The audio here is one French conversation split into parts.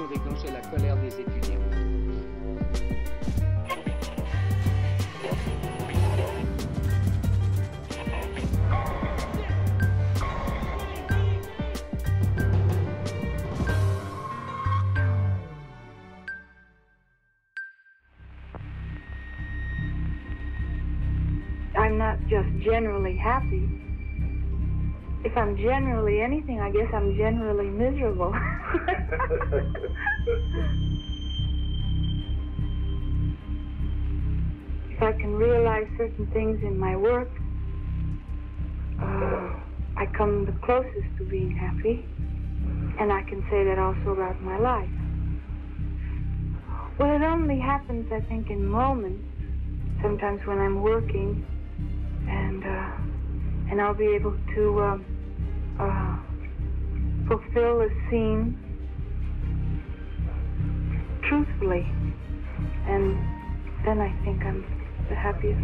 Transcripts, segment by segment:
situation déclenchait la colère des étudiants. I'm not just generally happy. If I'm generally anything, I guess I'm generally miserable. If I can realize certain things in my work, I come the closest to being happy, and I can say that also about my life. Well, it only happens, I think, in moments, sometimes when I'm working, and I'll be able to fulfill a scene truthfully, and then I think I'm the happiest.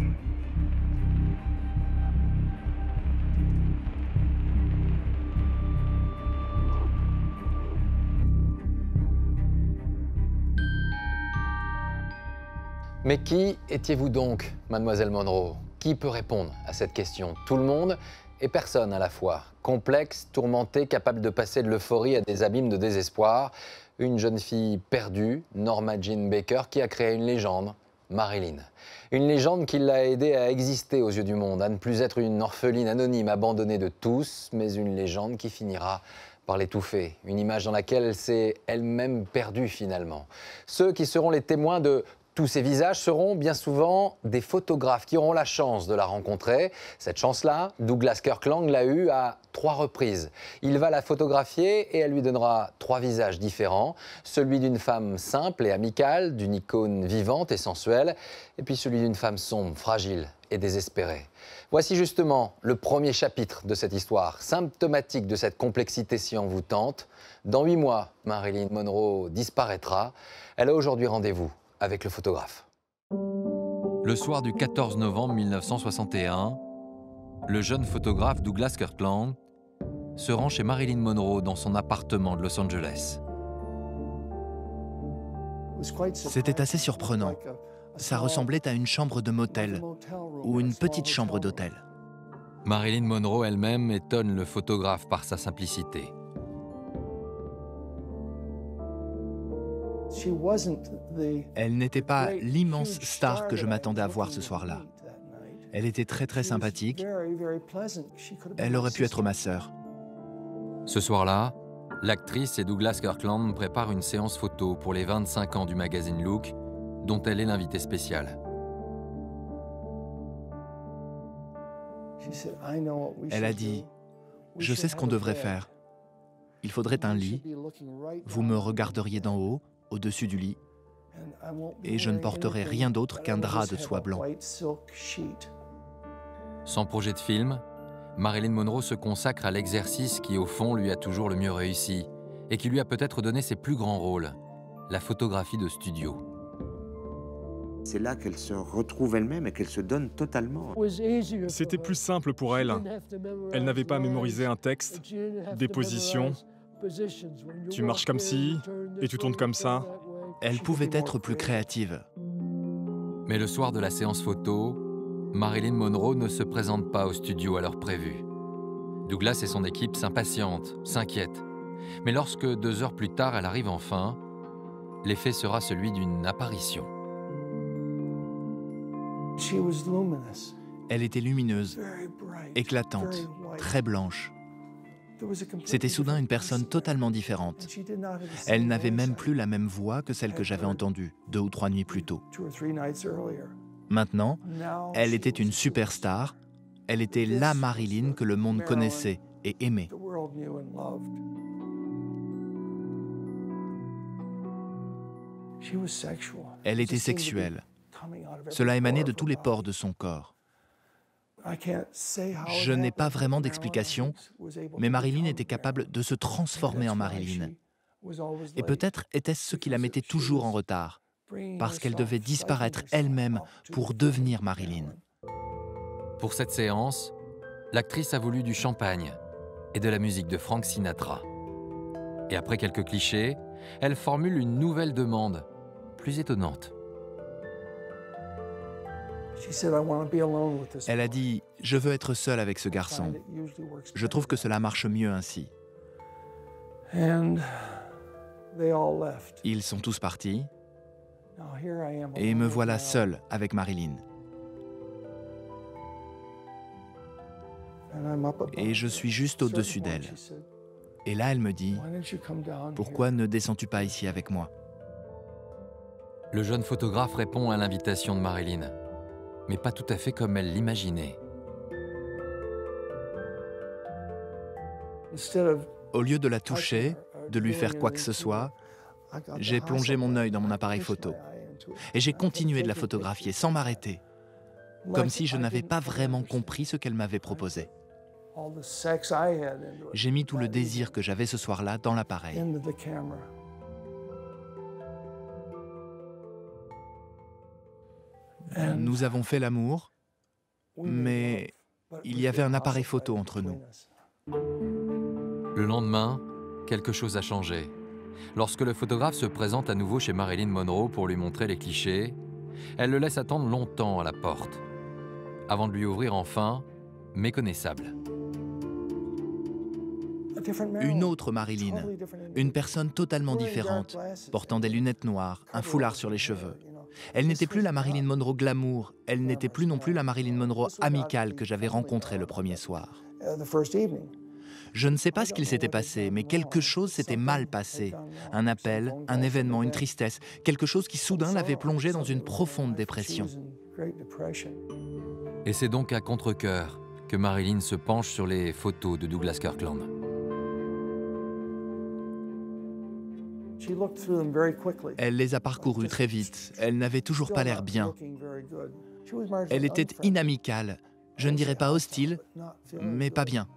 Mais qui étiez-vous donc, mademoiselle Monroe? Qui peut répondre à cette question? Tout le monde et personne à la fois. Complexe, tourmentée, capable de passer de l'euphorie à des abîmes de désespoir. Une jeune fille perdue, Norma Jean Baker, qui a créé une légende, Marilyn. Une légende qui l'a aidée à exister aux yeux du monde, à ne plus être une orpheline anonyme, abandonnée de tous, mais une légende qui finira par l'étouffer. Une image dans laquelle elle s'est elle-même perdue finalement. Ceux qui seront les témoins de tous ces visages seront bien souvent des photographes qui auront la chance de la rencontrer. Cette chance-là, Douglas Kirkland l'a eue à 3 reprises. Il va la photographier et elle lui donnera 3 visages différents. Celui d'une femme simple et amicale, d'une icône vivante et sensuelle, et puis celui d'une femme sombre, fragile et désespérée. Voici justement le premier chapitre de cette histoire, symptomatique de cette complexité si envoûtante. Dans 8 mois, Marilyn Monroe disparaîtra. Elle a aujourd'hui rendez-vous avec le photographe. Le soir du 14 novembre 1961, le jeune photographe Douglas Kirkland se rend chez Marilyn Monroe dans son appartement de Los Angeles. C'était assez surprenant. Ça ressemblait à une chambre de motel ou une petite chambre d'hôtel. Marilyn Monroe elle-même étonne le photographe par sa simplicité. Elle n'était pas l'immense star que je m'attendais à voir ce soir-là. Elle était très sympathique. Elle aurait pu être ma sœur. Ce soir-là, l'actrice et Douglas Kirkland préparent une séance photo pour les 25 ans du magazine Look, dont elle est l'invitée spéciale. Elle a dit « Je sais ce qu'on devrait faire. Il faudrait un lit. Vous me regarderiez d'en haut, au-dessus du lit, et je ne porterai rien d'autre qu'un drap de soie blanc. » Sans projet de film, Marilyn Monroe se consacre à l'exercice qui, au fond, lui a toujours le mieux réussi et qui lui a peut-être donné ses plus grands rôles, la photographie de studio. C'est là qu'elle se retrouve elle-même et qu'elle se donne totalement. C'était plus simple pour elle. Elle n'avait pas à mémoriser un texte, des positions. Tu marches comme ci et tu tournes comme ça. Elle pouvait être plus créative. Mais le soir de la séance photo, Marilyn Monroe ne se présente pas au studio à l'heure prévue. Douglas et son équipe s'impatientent, s'inquiètent. Mais lorsque 2 heures plus tard, elle arrive enfin, l'effet sera celui d'une apparition. Elle était lumineuse, éclatante, très blanche. C'était soudain une personne totalement différente. Elle n'avait même plus la même voix que celle que j'avais entendue 2 ou 3 nuits plus tôt. Maintenant, elle était une superstar. Elle était la Marilyn que le monde connaissait et aimait. Elle était sexuelle. Cela émanait de tous les pores de son corps. Je n'ai pas vraiment d'explication, mais Marilyn était capable de se transformer en Marilyn. Et peut-être était-ce ce qui la mettait toujours en retard, parce qu'elle devait disparaître elle-même pour devenir Marilyn. Pour cette séance, l'actrice a voulu du champagne et de la musique de Frank Sinatra. Et après quelques clichés, elle formule une nouvelle demande, plus étonnante. Elle a dit « Je veux être seule avec ce garçon. Je trouve que cela marche mieux ainsi. » Ils sont tous partis et me voilà seule avec Marilyn. Et je suis juste au-dessus d'elle. Et là, elle me dit « Pourquoi ne descends-tu pas ici avec moi ?» Le jeune photographe répond à l'invitation de Marilyn, mais pas tout à fait comme elle l'imaginait. Au lieu de la toucher, de lui faire quoi que ce soit, j'ai plongé mon œil dans mon appareil photo et j'ai continué de la photographier sans m'arrêter, comme si je n'avais pas vraiment compris ce qu'elle m'avait proposé. J'ai mis tout le désir que j'avais ce soir-là dans l'appareil. Nous avons fait l'amour, mais il y avait un appareil photo entre nous. Le lendemain, quelque chose a changé. Lorsque le photographe se présente à nouveau chez Marilyn Monroe pour lui montrer les clichés, elle le laisse attendre longtemps à la porte, avant de lui ouvrir enfin, méconnaissable. Une autre Marilyn, une personne totalement différente, portant des lunettes noires, un foulard sur les cheveux. Elle n'était plus la Marilyn Monroe glamour, elle n'était plus non plus la Marilyn Monroe amicale que j'avais rencontrée le premier soir. Je ne sais pas ce qu'il s'était passé, mais quelque chose s'était mal passé. Un appel, un événement, une tristesse, quelque chose qui soudain l'avait plongée dans une profonde dépression. Et c'est donc à contre-cœur que Marilyn se penche sur les photos de Douglas Kirkland. Elle les a parcourues très vite. Elle n'avait toujours pas l'air bien. Elle était inamicale. Je ne dirais pas hostile, mais pas bien.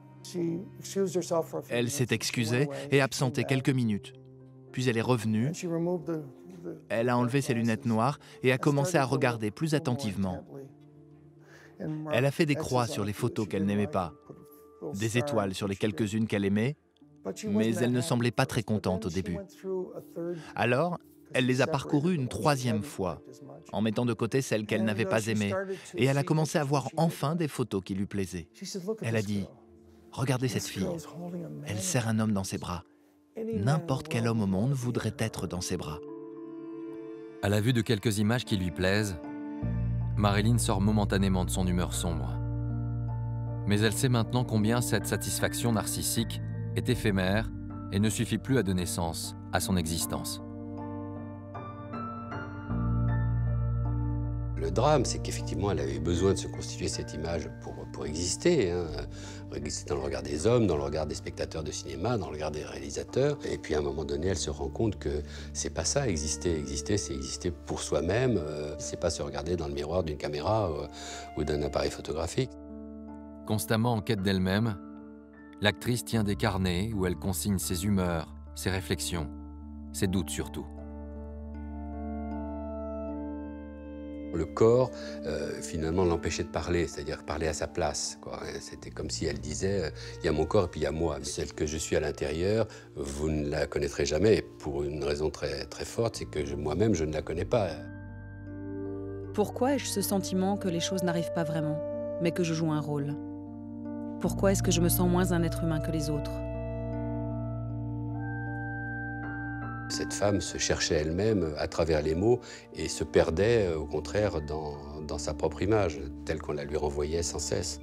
Elle s'est excusée et absentée quelques minutes. Puis elle est revenue. Elle a enlevé ses lunettes noires et a commencé à regarder plus attentivement. Elle a fait des croix sur les photos qu'elle n'aimait pas, des étoiles sur les quelques-unes qu'elle aimait, mais elle ne semblait pas très contente au début. Alors, elle les a parcourues une troisième fois, en mettant de côté celles qu'elle n'avait pas aimées, et elle a commencé à voir enfin des photos qui lui plaisaient. Elle a dit « Regardez cette fille, elle serre un homme dans ses bras. N'importe quel homme au monde voudrait être dans ses bras. » À la vue de quelques images qui lui plaisent, Marilyn sort momentanément de son humeur sombre. Mais elle sait maintenant combien cette satisfaction narcissique est éphémère et ne suffit plus à donner sens à son existence. Le drame, c'est qu'effectivement, elle avait besoin de se constituer cette image pour exister, hein. Exister dans le regard des hommes, dans le regard des spectateurs de cinéma, dans le regard des réalisateurs. Et puis à un moment donné, elle se rend compte que c'est pas ça, exister. Exister, c'est exister pour soi-même. C'est pas se regarder dans le miroir d'une caméra ou d'un appareil photographique. Constamment en quête d'elle-même, l'actrice tient des carnets où elle consigne ses humeurs, ses réflexions, ses doutes surtout. Le corps, finalement, l'empêchait de parler, c'est-à-dire parler à sa place, quoi. C'était comme si elle disait « il y a mon corps et puis il y a moi. Celle que je suis à l'intérieur, vous ne la connaîtrez jamais. » Pour une raison très, très forte, c'est que moi-même, je ne la connais pas. Pourquoi ai-je ce sentiment que les choses n'arrivent pas vraiment, mais que je joue un rôle? Pourquoi est-ce que je me sens moins un être humain que les autres? Cette femme se cherchait elle-même à travers les mots et se perdait, au contraire, dans sa propre image, telle qu'on la lui renvoyait sans cesse.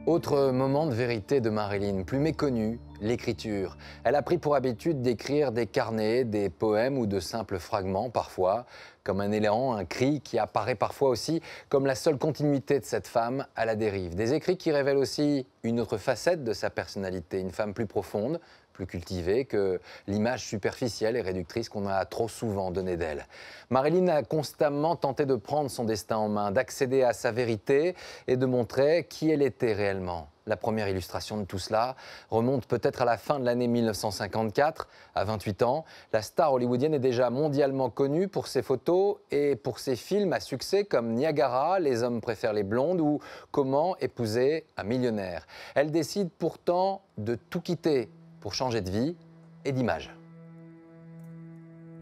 Autre moment de vérité de Marilyn, plus méconnu, l'écriture. Elle a pris pour habitude d'écrire des carnets, des poèmes ou de simples fragments parfois, comme un élan, un cri qui apparaît parfois aussi comme la seule continuité de cette femme à la dérive. Des écrits qui révèlent aussi une autre facette de sa personnalité, une femme plus profonde, plus cultivée que l'image superficielle et réductrice qu'on a trop souvent donnée d'elle. Marilyn a constamment tenté de prendre son destin en main, d'accéder à sa vérité et de montrer qui elle était réellement. La première illustration de tout cela remonte peut-être à la fin de l'année 1954. À 28 ans, la star hollywoodienne est déjà mondialement connue pour ses photos et pour ses films à succès comme Niagara, Les hommes préfèrent les blondes ou Comment épouser un millionnaire. Elle décide pourtant de tout quitter pour changer de vie et d'image.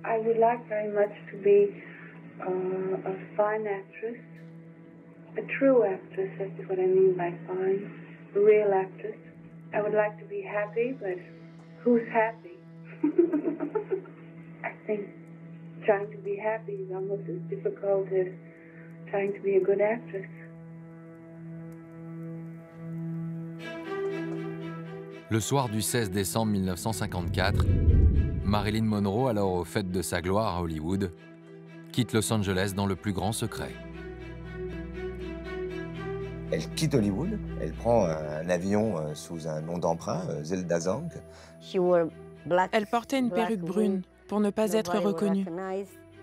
I would like very much to be a fine actress, a true actress, that's what I mean by fine. A real actress. I would like to be happy, but who's happy? I think trying to be happy is almost as difficult as trying to be a good actress. Le soir du 16 décembre 1954, Marilyn Monroe, alors au fait de sa gloire à Hollywood, quitte Los Angeles dans le plus grand secret. Elle quitte Hollywood, elle prend un avion sous un nom d'emprunt, Zelda Zhang. Elle portait une perruque brune pour ne pas être reconnue.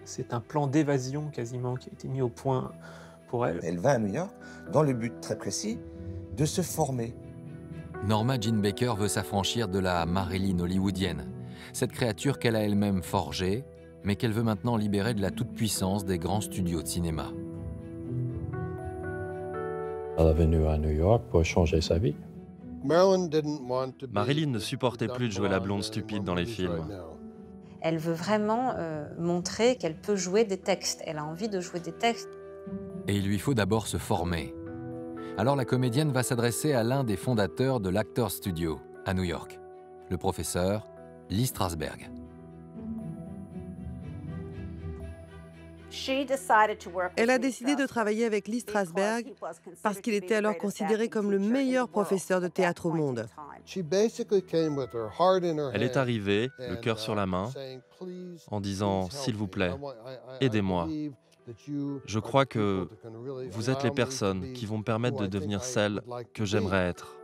C'est un plan d'évasion quasiment qui a été mis au point pour elle. Elle va à New York dans le but très précis de se former. Norma Jean Baker veut s'affranchir de la Marilyn hollywoodienne, cette créature qu'elle a elle-même forgée, mais qu'elle veut maintenant libérer de la toute-puissance des grands studios de cinéma. Elle est venue à New York pour changer sa vie. Marilyn ne supportait plus de jouer la blonde stupide dans les films. Elle veut vraiment montrer qu'elle peut jouer des textes. Elle a envie de jouer des textes. Et il lui faut d'abord se former. Alors la comédienne va s'adresser à l'un des fondateurs de l'Actors Studio, à New York, le professeur Lee Strasberg. Elle a décidé de travailler avec Lee Strasberg parce qu'il était alors considéré comme le meilleur professeur de théâtre au monde. Elle est arrivée, le cœur sur la main, en disant « S'il vous plaît, aidez-moi. Je crois que vous êtes les personnes qui vont me permettre de devenir celle que j'aimerais être. »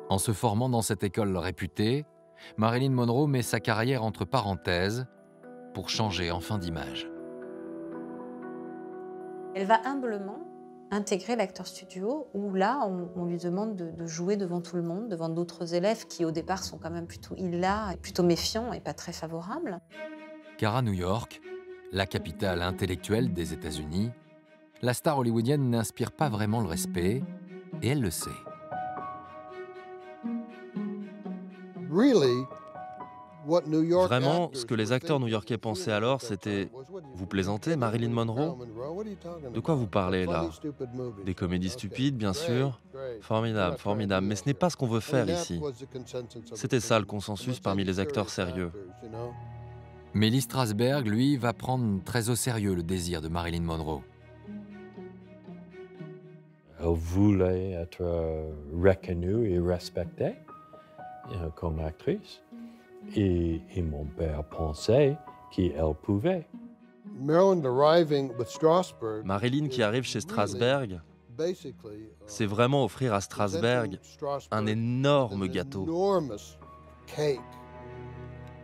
En se formant dans cette école réputée, Marilyn Monroe met sa carrière entre parenthèses pour changer enfin d'image. Elle va humblement intégrer l'Actors Studio où là, on lui demande de jouer devant tout le monde, devant d'autres élèves qui au départ sont quand même plutôt hilares, plutôt méfiants et pas très favorables. Car à New York, la capitale intellectuelle des États-Unis, la star hollywoodienne n'inspire pas vraiment le respect et elle le sait. Vraiment, ce que les acteurs new-yorkais pensaient alors, c'était « Vous plaisantez, Marilyn Monroe? De quoi vous parlez, là? Des comédies stupides, bien sûr. Formidable, formidable, mais ce n'est pas ce qu'on veut faire ici. » C'était ça le consensus parmi les acteurs sérieux. Mais Lee Strasberg, lui, va prendre très au sérieux le désir de Marilyn Monroe. Elle voulait être reconnue et respectée comme actrice. Et mon père pensait qu'elle pouvait. Marilyn qui arrive chez Strasberg, c'est vraiment offrir à Strasberg un énorme gâteau.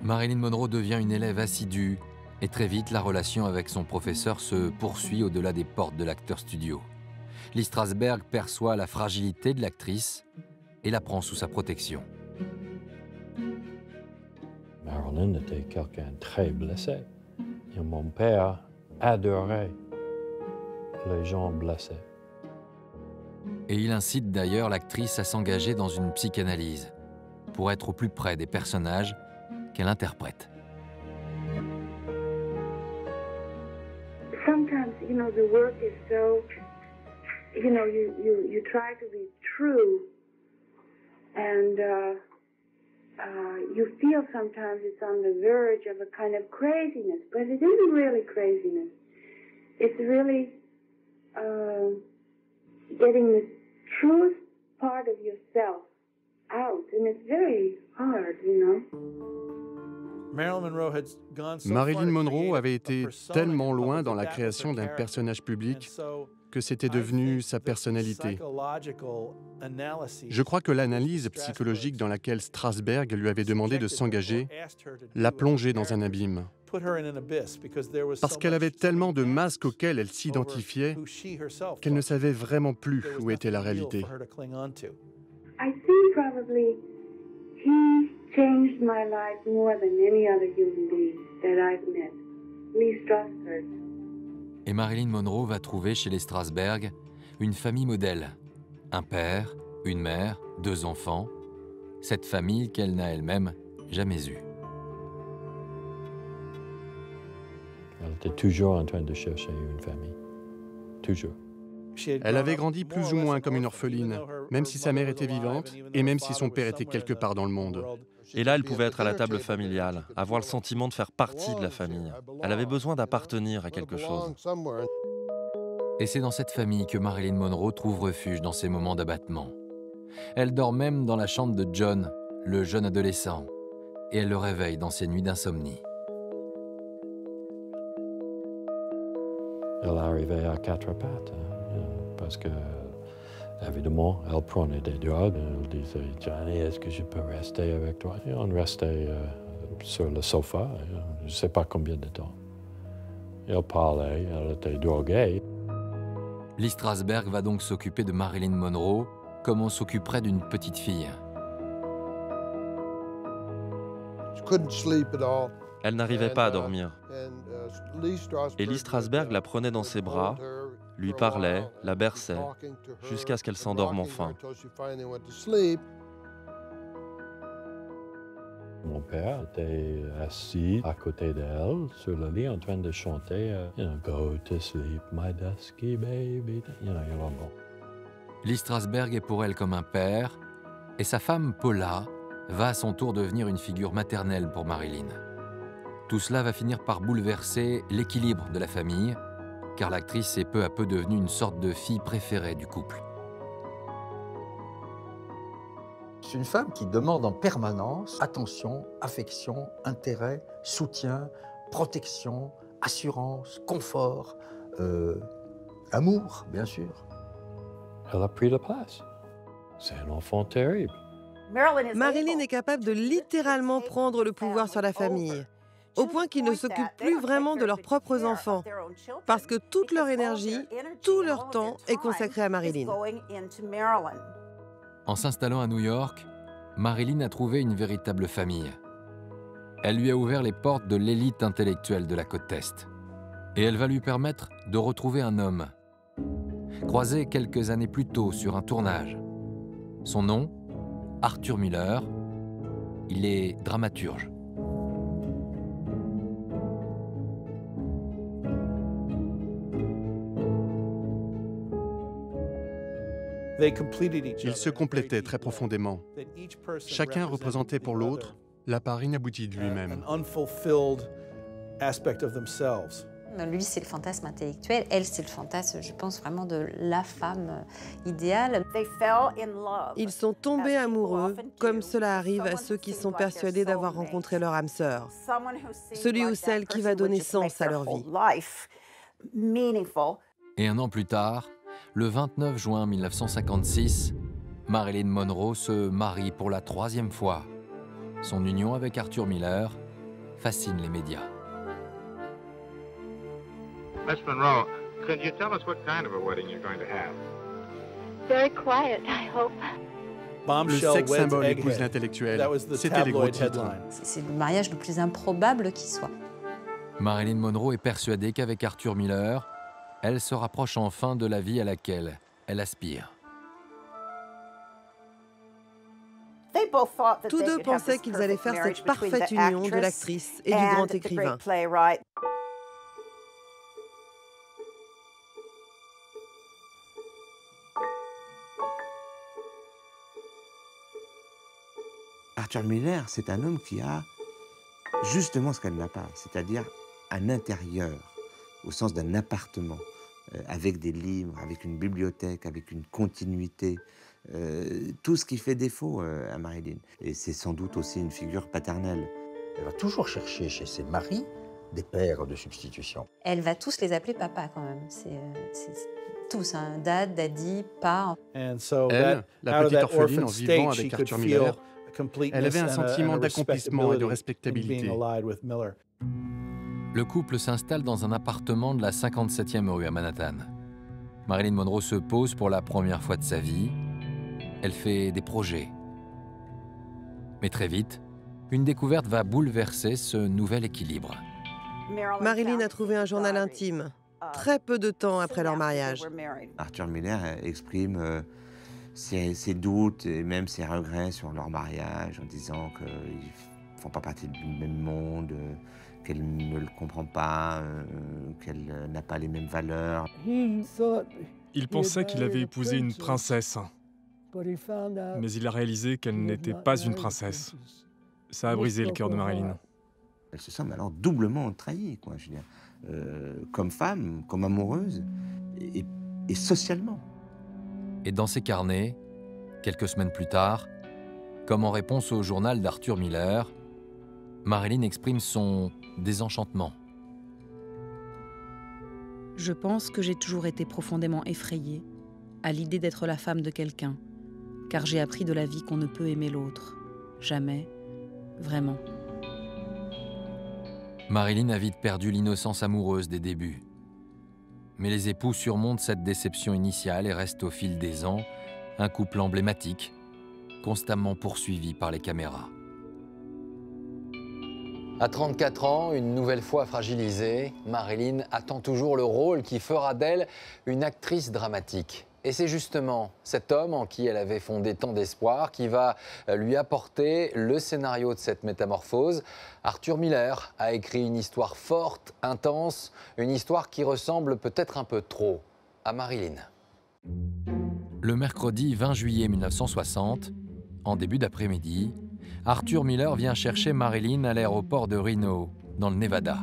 Marilyn Monroe devient une élève assidue et très vite la relation avec son professeur se poursuit au-delà des portes de l'Actors Studio. Lee Strasberg perçoit la fragilité de l'actrice et la prend sous sa protection. Marilyn était quelqu'un de très blessé. Et mon père adorait les gens blessés. Et il incite d'ailleurs l'actrice à s'engager dans une psychanalyse pour être au plus près des personnages qu'elle interprète. Sometimes, the work is so, you try to be true, and you feel sometimes it's on the verge of a kind of craziness, but it isn't really craziness. It's really getting the truest part of yourself out, and it's very hard, Marilyn Monroe avait été tellement loin dans la création d'un personnage public que c'était devenu sa personnalité. Je crois que l'analyse psychologique dans laquelle Strasberg lui avait demandé de s'engager l'a plongée dans un abîme. Parce qu'elle avait tellement de masques auxquels elle s'identifiait qu'elle ne savait vraiment plus où était la réalité. I think probably he changed my life more than any other human being that I've met. Lee Strasberg. Et Marilyn Monroe va trouver chez les Strasberg une famille modèle. Un père, une mère, 2 enfants. Cette famille qu'elle n'a elle-même jamais eue. Elle était toujours en train de chercher une famille. Toujours. Elle avait grandi plus ou moins comme une orpheline, même si sa mère était vivante et même si son père était quelque part dans le monde. Et là, elle pouvait être à la table familiale, avoir le sentiment de faire partie de la famille. Elle avait besoin d'appartenir à quelque chose. Et c'est dans cette famille que Marilyn Monroe trouve refuge dans ses moments d'abattement. Elle dort même dans la chambre de John, le jeune adolescent, et elle le réveille dans ses nuits d'insomnie. Elle arrivait à 4 pattes, parce que, évidemment, elle prenait des drogues. Elle disait, Johnny, est-ce que je peux rester avec toi? Et on restait sur le sofa, je ne sais pas combien de temps. Elle parlait, elle était droguée. Lee Strasberg va donc s'occuper de Marilyn Monroe comme on s'occuperait d'une petite fille. Elle n'arrivait pas à dormir. Et Lee Strasberg la prenait dans ses bras, lui parlait, la berçait, jusqu'à ce qu'elle s'endorme enfin. Mon père était assis à côté d'elle, sur le lit, en train de chanter Go to sleep, my dusky baby. Lee Strasberg est pour elle comme un père, et sa femme Paula va à son tour devenir une figure maternelle pour Marilyn. Tout cela va finir par bouleverser l'équilibre de la famille, car l'actrice est peu à peu devenue une sorte de fille préférée du couple. C'est une femme qui demande en permanence attention, affection, intérêt, soutien, protection, assurance, confort, amour, bien sûr. Elle a pris la place. C'est un enfant terrible. Marilyn est capable de littéralement prendre le pouvoir sur la famille, au point qu'ils ne s'occupent plus vraiment de leurs propres enfants, parce que toute leur énergie, tout leur temps est consacré à Marilyn. En s'installant à New York, Marilyn a trouvé une véritable famille. Elle lui a ouvert les portes de l'élite intellectuelle de la côte Est. Et elle va lui permettre de retrouver un homme, croisé quelques années plus tôt sur un tournage. Son nom, Arthur Miller. Il est dramaturge. Ils se complétaient très profondément. Chacun représentait pour l'autre la part inaboutie de lui-même. Lui, c'est le fantasme intellectuel. Elle, c'est le fantasme, je pense, vraiment de la femme idéale. Ils sont tombés amoureux, comme cela arrive à ceux qui sont persuadés d'avoir rencontré leur âme sœur. Celui ou celle qui va donner sens à leur vie. Et un an plus tard, le 29 juin 1956, Marilyn Monroe se marie pour la 3e fois. Son union avec Arthur Miller fascine les médias. Miss Monroe, could you tell us what kind of a wedding you're going to have? Very quiet, I hope. Le sexe symbole épouse l'intellectuel. C'était les gros titres. C'est le mariage le plus improbable qui soit. Marilyn Monroe est persuadée qu'avec Arthur Miller, elle se rapproche enfin de la vie à laquelle elle aspire. Tous deux pensaient qu'ils allaient faire cette parfaite union de l'actrice et du grand écrivain. Arthur Miller, c'est un homme qui a justement ce qu'elle n'a pas, c'est-à-dire un intérieur, au sens d'un appartement, avec des livres, avec une bibliothèque, avec une continuité, tout ce qui fait défaut à Marilyn. Et c'est sans doute aussi une figure paternelle. Elle va toujours chercher chez ses maris des pères de substitution. Elle va tous les appeler papa quand même. C'est tous, dad, daddy, pa. Elle, la petite orpheline en vivant avec Arthur Miller, elle avait un sentiment d'accomplissement et de respectabilité. Le couple s'installe dans un appartement de la 57e rue à Manhattan. Marilyn Monroe se pose pour la première fois de sa vie. Elle fait des projets. Mais très vite, une découverte va bouleverser ce nouvel équilibre. Marilyn a trouvé un journal intime, très peu de temps après leur mariage. Arthur Miller exprime ses doutes et même ses regrets sur leur mariage en disant qu'ils ne font pas partie du même monde, qu'elle ne le comprend pas, qu'elle n'a pas les mêmes valeurs. Il pensait qu'il avait épousé une princesse, mais il a réalisé qu'elle n'était pas une princesse. Ça a brisé le cœur de Marilyn. Elle se sent alors doublement trahie, quoi, je veux dire, comme femme, comme amoureuse et socialement. Et dans ses carnets, quelques semaines plus tard, comme en réponse au journal d'Arthur Miller, Marilyn exprime son désenchantement. Je pense que j'ai toujours été profondément effrayée à l'idée d'être la femme de quelqu'un, car j'ai appris de la vie qu'on ne peut aimer l'autre. Jamais, vraiment. Marilyn a vite perdu l'innocence amoureuse des débuts. Mais les époux surmontent cette déception initiale et restent au fil des ans un couple emblématique, constamment poursuivi par les caméras. À 34 ans, une nouvelle fois fragilisée, Marilyn attend toujours le rôle qui fera d'elle une actrice dramatique. Et c'est justement cet homme en qui elle avait fondé tant d'espoir qui va lui apporter le scénario de cette métamorphose. Arthur Miller a écrit une histoire forte, intense, une histoire qui ressemble peut-être un peu trop à Marilyn. Le mercredi 20 juillet 1960, en début d'après-midi, Arthur Miller vient chercher Marilyn à l'aéroport de Reno, dans le Nevada.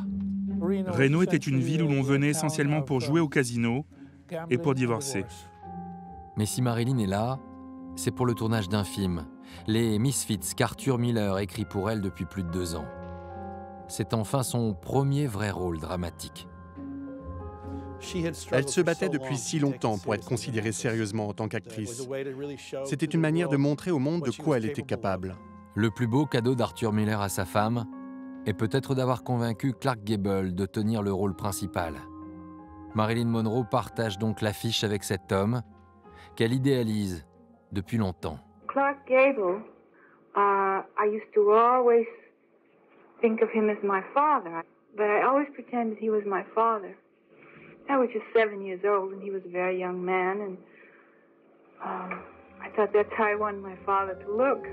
Reno était une ville où l'on venait essentiellement pour jouer au casino et pour divorcer. Mais si Marilyn est là, c'est pour le tournage d'un film, Les Misfits, qu'Arthur Miller écrit pour elle depuis plus de 2 ans. C'est enfin son premier vrai rôle dramatique. Elle se battait depuis si longtemps pour être considérée sérieusement en tant qu'actrice. C'était une manière de montrer au monde de quoi elle était capable. Le plus beau cadeau d'Arthur Miller à sa femme est peut-être d'avoir convaincu Clark Gable de tenir le rôle principal. Marilyn Monroe partage donc l'affiche avec cet homme qu'elle idéalise depuis longtemps. Clark Gable, I used to always think of him as my father, but I always pretended he was my father. I was just 7 years old and he was a very young man, and I thought that's how I wanted my father to look.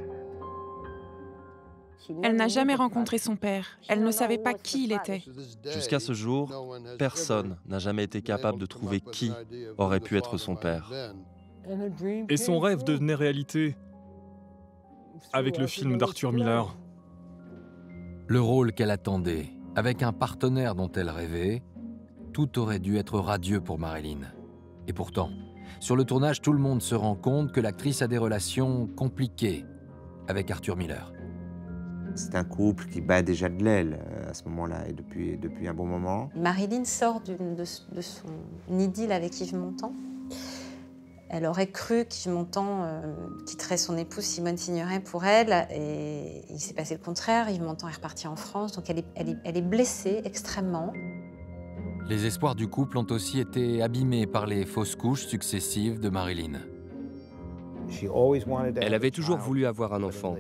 Elle n'a jamais rencontré son père. Elle ne savait pas qui il était. Jusqu'à ce jour, personne n'a jamais été capable de trouver qui aurait pu être son père. Et son rêve devenait réalité avec le film d'Arthur Miller. Le rôle qu'elle attendait, avec un partenaire dont elle rêvait, tout aurait dû être radieux pour Marilyn. Et pourtant, sur le tournage, tout le monde se rend compte que l'actrice a des relations compliquées avec Arthur Miller. C'est un couple qui bat déjà de l'aile à ce moment-là et depuis un bon moment. Marilyn sort de son idylle avec Yves Montand. Elle aurait cru qu'Yves Montand quitterait son épouse Simone Signoret pour elle, et il s'est passé le contraire. Yves Montand est reparti en France, donc elle est blessée extrêmement. Les espoirs du couple ont aussi été abîmés par les fausses couches successives de Marilyn. Elle avait toujours voulu avoir un enfant.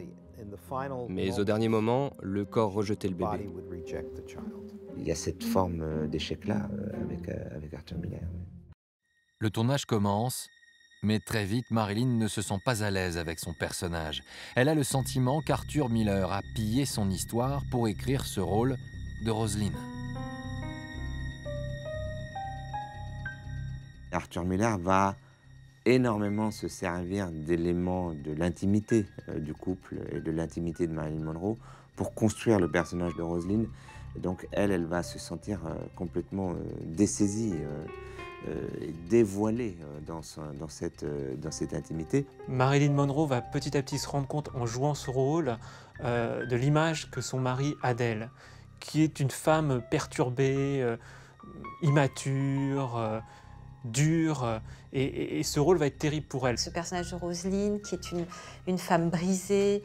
Mais au dernier moment, le corps rejetait le bébé. Il y a cette forme d'échec-là avec Arthur Miller. Le tournage commence, mais très vite, Marilyn ne se sent pas à l'aise avec son personnage. Elle a le sentiment qu'Arthur Miller a pillé son histoire pour écrire ce rôle de Roselyne. Arthur Miller va énormément se servir d'éléments de l'intimité du couple et de l'intimité de Marilyn Monroe pour construire le personnage de Roselyne. Et donc elle va se sentir complètement dessaisie et dévoilée dans cette intimité. Marilyn Monroe va petit à petit se rendre compte en jouant ce rôle de l'image que son mari a d'elle, qui est une femme perturbée, immature, dure, et ce rôle va être terrible pour elle. Ce personnage de Roselyne, qui est une femme brisée,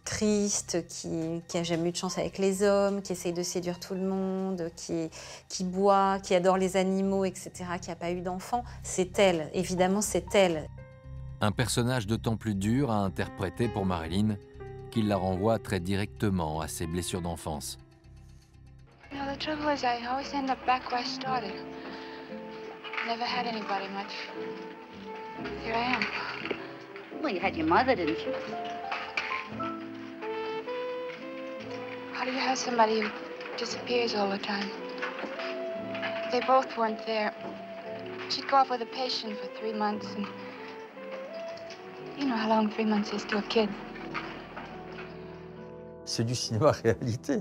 triste, qui a jamais eu de chance avec les hommes, qui essaye de séduire tout le monde, qui boit, qui adore les animaux, etc., qui n'a pas eu d'enfant, c'est elle, évidemment c'est elle. Un personnage d'autant plus dur à interpréter pour Marilyn qu'il la renvoie très directement à ses blessures d'enfance. You know, the trouble is I always end up back where I started. Never had anybody much. Here I am. Well, you had your mother, didn't you? How do you have somebody who disappears all the time? They both weren't there. She'd go off with a patient for 3 months, and you know how long 3 months is to a kid. C'est du cinéma réalité.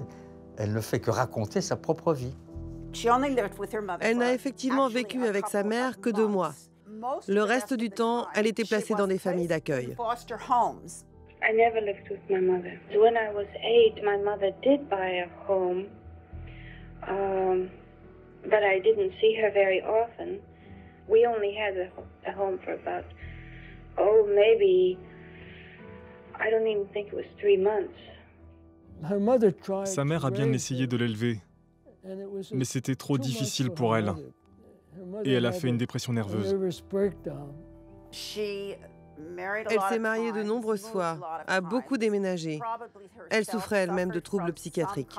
Elle ne fait que raconter sa propre vie. Elle n'a effectivement vécu avec sa mère que 2 mois. Le reste du temps, elle était placée dans des familles d'accueil. I never lived with my mother. When I was 8, my mother did buy a home, but I didn't see her very often. We only had a home for about, maybe, I don't even think it was 3 months. Sa mère a bien essayé de l'élever, mais c'était trop difficile pour elle. Et elle a fait une dépression nerveuse. Elle s'est mariée de nombreuses fois, a beaucoup déménagé. Elle souffrait elle-même de troubles psychiatriques.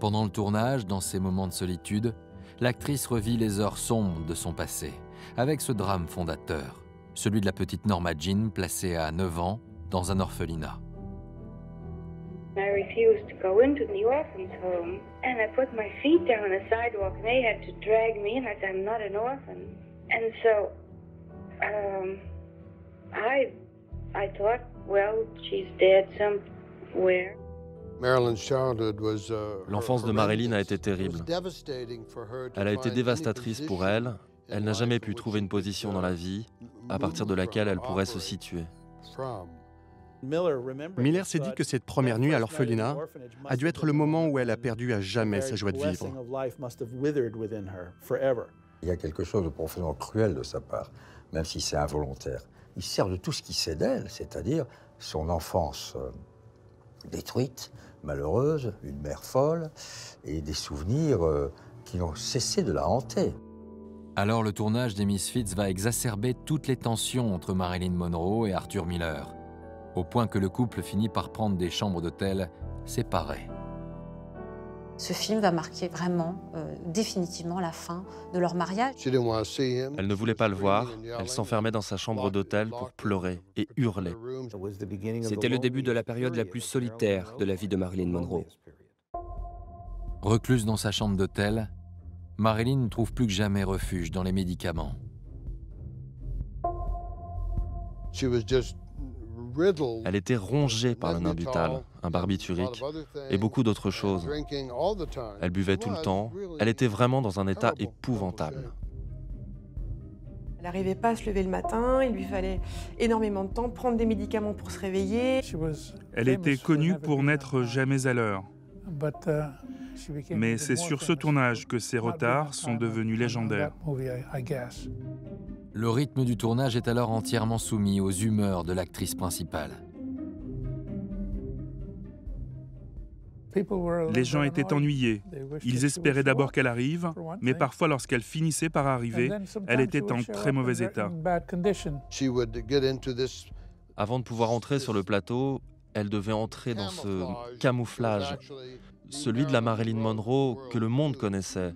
Pendant le tournage, dans ces moments de solitude, l'actrice revit les heures sombres de son passé, avec ce drame fondateur, celui de la petite Norma Jean placée à 9 ans dans un orphelinat. I refused to go into the orphan's home, and I put my feet down on the sidewalk, and they had to drag me in. I said, I'm not an orphan. And so, I thought, well, she's dead somewhere. L'enfance de Marilyn a été terrible. Elle a été dévastatrice pour elle. Elle n'a jamais pu trouver une position dans la vie à partir de laquelle elle pourrait se situer. Miller s'est dit que cette première nuit à l'orphelinat a dû être le moment où elle a perdu à jamais sa joie de vivre. Il y a quelque chose de profondément cruel de sa part, même si c'est involontaire. Il sert de tout ce qui sait d'elle, c'est-à-dire son enfance détruite, malheureuse, une mère folle, et des souvenirs qui n'ont cessé de la hanter. Alors le tournage des Misfits va exacerber toutes les tensions entre Marilyn Monroe et Arthur Miller, au point que le couple finit par prendre des chambres d'hôtel séparées. Ce film va marquer vraiment, définitivement la fin de leur mariage. Elle ne voulait pas le voir, elle s'enfermait dans sa chambre d'hôtel pour pleurer et hurler. C'était le début de la période la plus solitaire de la vie de Marilyn Monroe. Recluse dans sa chambre d'hôtel, Marilyn ne trouve plus que jamais refuge dans les médicaments. Elle était rongée par le Nambutal, un barbiturique et beaucoup d'autres choses. Elle buvait tout le temps. Elle était vraiment dans un état épouvantable. Elle n'arrivait pas à se lever le matin, il lui fallait énormément de temps, prendre des médicaments pour se réveiller. Elle était connue pour n'être jamais à l'heure. Mais c'est sur ce tournage que ses retards sont devenus légendaires. Le rythme du tournage est alors entièrement soumis aux humeurs de l'actrice principale. Les gens étaient ennuyés. Ils espéraient d'abord qu'elle arrive, mais parfois lorsqu'elle finissait par arriver, elle était en très mauvais état. Avant de pouvoir entrer sur le plateau, elle devait entrer dans ce camouflage, celui de la Marilyn Monroe que le monde connaissait.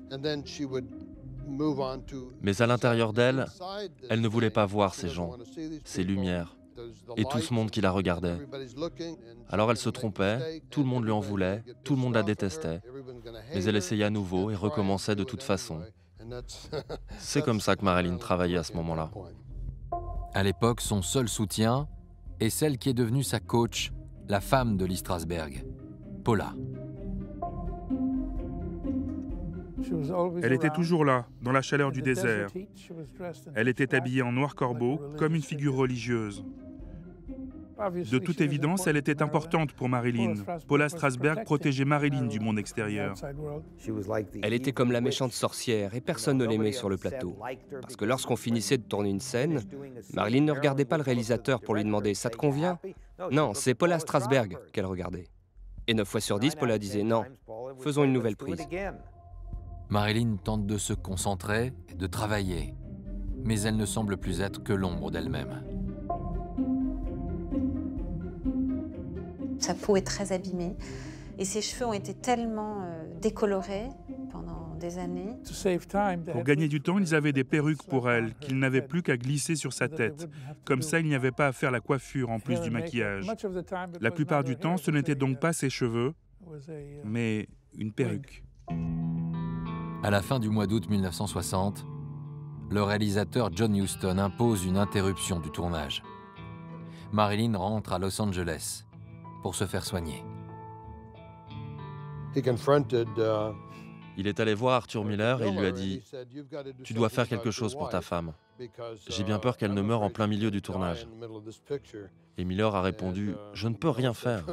Mais à l'intérieur d'elle, elle ne voulait pas voir ces gens, ces lumières, et tout ce monde qui la regardait. Alors elle se trompait, tout le monde lui en voulait, tout le monde la détestait, mais elle essayait à nouveau et recommençait de toute façon. C'est comme ça que Marilyn travaillait à ce moment-là. À l'époque, son seul soutien est celle qui est devenue sa coach, la femme de Lee Strasberg, Paula. Elle était toujours là, dans la chaleur du désert. Elle était habillée en noir corbeau, comme une figure religieuse. De toute évidence, elle était importante pour Marilyn. Paula Strasberg protégeait Marilyn du monde extérieur. Elle était comme la méchante sorcière et personne ne l'aimait sur le plateau. Parce que lorsqu'on finissait de tourner une scène, Marilyn ne regardait pas le réalisateur pour lui demander « ça te convient ?» Non, c'est Paula Strasberg qu'elle regardait. Et 9 fois sur 10, Paula disait « non, faisons une nouvelle prise ». Marilyn tente de se concentrer et de travailler, mais elle ne semble plus être que l'ombre d'elle-même. Sa peau est très abîmée et ses cheveux ont été tellement décolorés pendant des années. Pour gagner du temps, ils avaient des perruques pour elle, qu'ils n'avaient plus qu'à glisser sur sa tête. Comme ça, il n'y avait pas à faire la coiffure en plus du maquillage. La plupart du temps, ce n'était donc pas ses cheveux, mais une perruque. À la fin du mois d'août 1960, le réalisateur John Huston impose une interruption du tournage. Marilyn rentre à Los Angeles pour se faire soigner. Il est allé voir Arthur Miller et il lui a dit « Tu dois faire quelque chose pour ta femme. J'ai bien peur qu'elle ne meure en plein milieu du tournage. » Et Miller a répondu « Je ne peux rien faire. »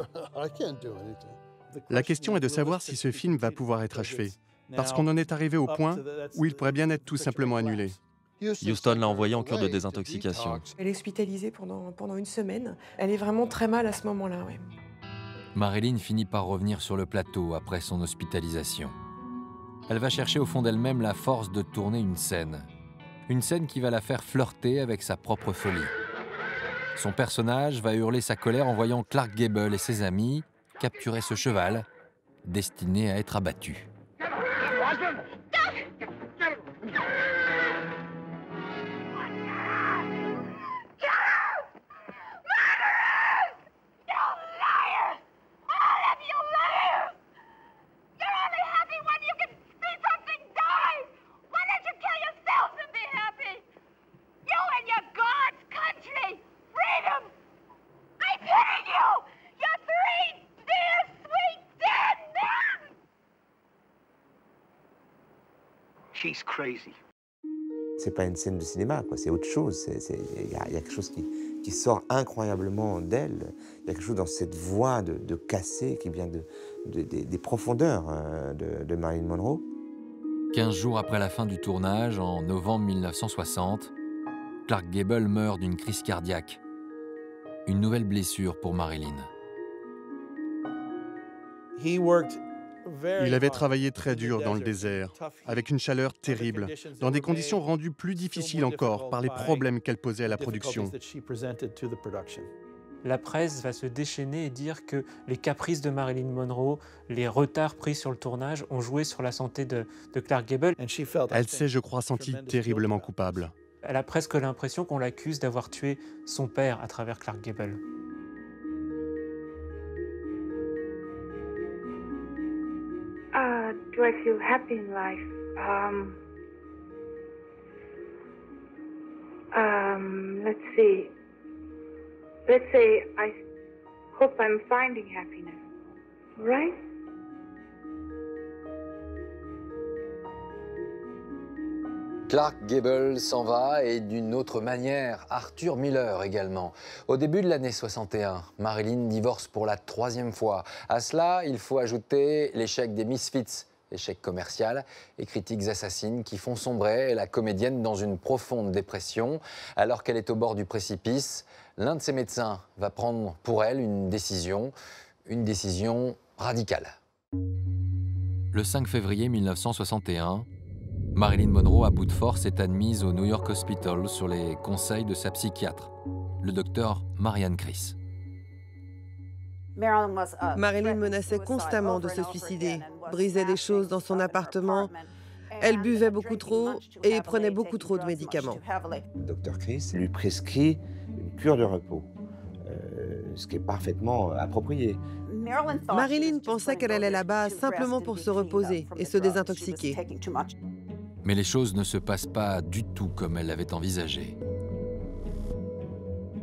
La question est de savoir si ce film va pouvoir être achevé, parce qu'on en est arrivé au point où il pourrait bien être tout simplement annulé. Huston l'a envoyé en cure de désintoxication. Elle est hospitalisée pendant une semaine. Elle est vraiment très mal à ce moment-là. Ouais. Marilyn finit par revenir sur le plateau après son hospitalisation. Elle va chercher au fond d'elle-même la force de tourner une scène qui va la faire flirter avec sa propre folie. Son personnage va hurler sa colère en voyant Clark Gable et ses amis capturer ce cheval, destiné à être abattu. C'est pas une scène de cinéma, quoi. C'est autre chose. Il y a quelque chose qui sort incroyablement d'elle. Il y a quelque chose dans cette voix de cassé qui vient des profondeurs de Marilyn Monroe. 15 jours après la fin du tournage, en novembre 1960, Clark Gable meurt d'une crise cardiaque. Une nouvelle blessure pour Marilyn. Il avait travaillé très dur dans le désert, avec une chaleur terrible, dans des conditions rendues plus difficiles encore par les problèmes qu'elle posait à la production. La presse va se déchaîner et dire que les caprices de Marilyn Monroe, les retards pris sur le tournage ont joué sur la santé de Clark Gable. Elle s'est, je crois, sentie terriblement coupable. Elle a presque l'impression qu'on l'accuse d'avoir tué son père à travers Clark Gable. Do I feel happy in life? Let's see. Let's say I hope I'm finding happiness. Right? Clark Gable s'en va et d'une autre manière, Arthur Miller également. Au début de l'année 61, Marilyn divorce pour la 3e fois. À cela, il faut ajouter l'échec des Misfits, échec commercial et critiques assassines qui font sombrer la comédienne dans une profonde dépression. Alors qu'elle est au bord du précipice, l'un de ses médecins va prendre pour elle une décision radicale. Le 5 février 1961, Marilyn Monroe, à bout de force, est admise au New York Hospital sur les conseils de sa psychiatre, le docteur Marianne Chris. Marilyn menaçait constamment de se suicider, brisait des choses dans son appartement. Elle buvait beaucoup trop et prenait beaucoup trop de médicaments. Le docteur Chris lui prescrit une cure de repos, ce qui est parfaitement approprié. Marilyn pensait qu'elle allait là-bas simplement pour se reposer et se désintoxiquer. Mais les choses ne se passent pas du tout comme elle l'avait envisagé.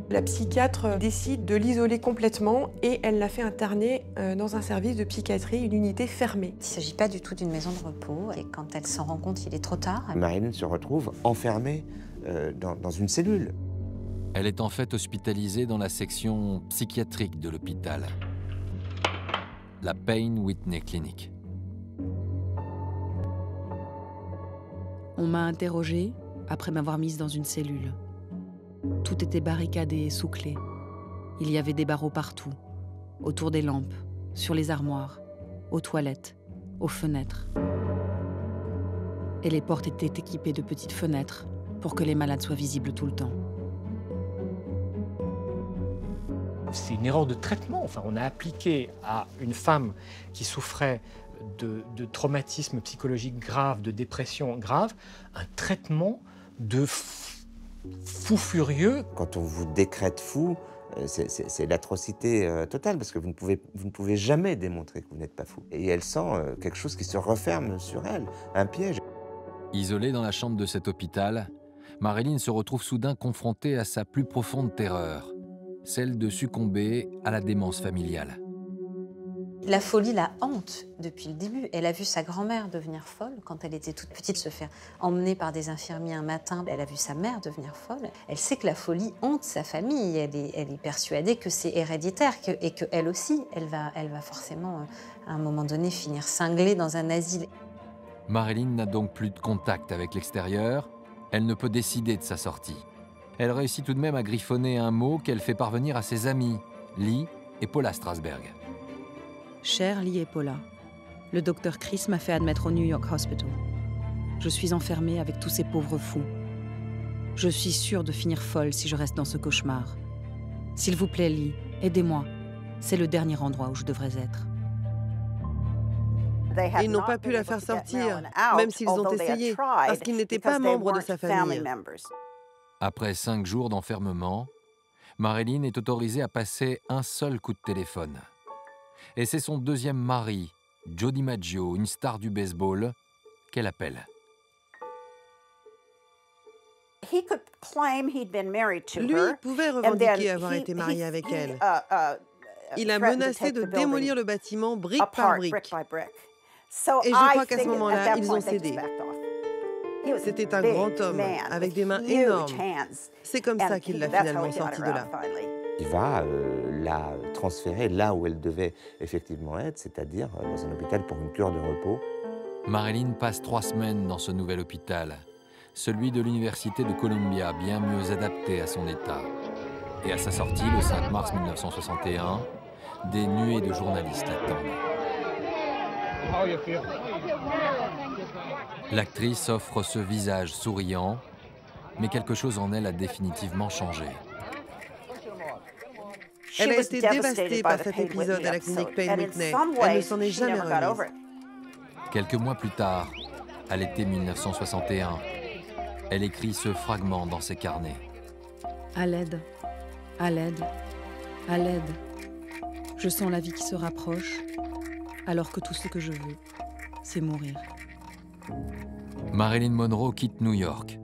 La psychiatre décide de l'isoler complètement et elle l'a fait interner dans un service de psychiatrie, une unité fermée. Il ne s'agit pas du tout d'une maison de repos et quand elle s'en rend compte, il est trop tard. Marilyn se retrouve enfermée dans une cellule. Elle est en fait hospitalisée dans la section psychiatrique de l'hôpital, la Payne Whitney Clinic. On m'a interrogée après m'avoir mise dans une cellule. Tout était barricadé et sous clé. Il y avait des barreaux partout, autour des lampes, sur les armoires, aux toilettes, aux fenêtres. Et les portes étaient équipées de petites fenêtres pour que les malades soient visibles tout le temps. C'est une erreur de traitement. Enfin, on a appliqué à une femme qui souffrait de traumatisme psychologique grave, de dépression grave, un traitement de fou furieux. Quand on vous décrète fou, c'est l'atrocité totale, parce que vous ne pouvez jamais démontrer que vous n'êtes pas fou. Et elle sent quelque chose qui se referme sur elle, un piège. Isolée dans la chambre de cet hôpital, Marilyn se retrouve soudain confrontée à sa plus profonde terreur, celle de succomber à la démence familiale. La folie la hante depuis le début. Elle a vu sa grand-mère devenir folle quand elle était toute petite, se faire emmener par des infirmiers un matin. Elle a vu sa mère devenir folle. Elle sait que la folie hante sa famille. Elle est persuadée que c'est héréditaire et qu'elle aussi, elle va forcément, à un moment donné, finir cinglée dans un asile. Marilyn n'a donc plus de contact avec l'extérieur. Elle ne peut décider de sa sortie. Elle réussit tout de même à griffonner un mot qu'elle fait parvenir à ses amis, Lee et Paula Strasberg. Chère Lee et Paula, le docteur Chris m'a fait admettre au New York Hospital. Je suis enfermée avec tous ces pauvres fous. Je suis sûre de finir folle si je reste dans ce cauchemar. S'il vous plaît, Lee, aidez-moi. C'est le dernier endroit où je devrais être. Ils n'ont pas pu la faire sortir, même s'ils ont essayé, parce qu'ils n'étaient pas membres de sa famille. Après 5 jours d'enfermement, Marilyn est autorisée à passer un seul coup de téléphone. Et c'est son deuxième mari, Joe DiMaggio, une star du baseball, qu'elle appelle. Lui pouvait revendiquer avoir été marié avec elle. Il a menacé de démolir le bâtiment brique par brique. Et je crois qu'à ce moment-là, ils ont cédé. C'était un grand homme, avec des mains énormes. C'est comme ça qu'il l'a finalement sorti de là. Il va la transférer là où elle devait effectivement être, c'est-à-dire dans un hôpital pour une cure de repos. Marilyn passe 3 semaines dans ce nouvel hôpital, celui de l'Université de Columbia, bien mieux adapté à son état. Et à sa sortie, le 5 mars 1961, des nuées de journalistes l'attendent. L'actrice offre ce visage souriant, mais quelque chose en elle a définitivement changé. Elle a été dévastée par cet épisode à la clinique Payne Whitney. Elle ne s'en est jamais remise. Quelques mois plus tard, à l'été 1961, elle écrit ce fragment dans ses carnets. À l'aide, à l'aide, à l'aide. Je sens la vie qui se rapproche, alors que tout ce que je veux, c'est mourir. Marilyn Monroe quitte New York,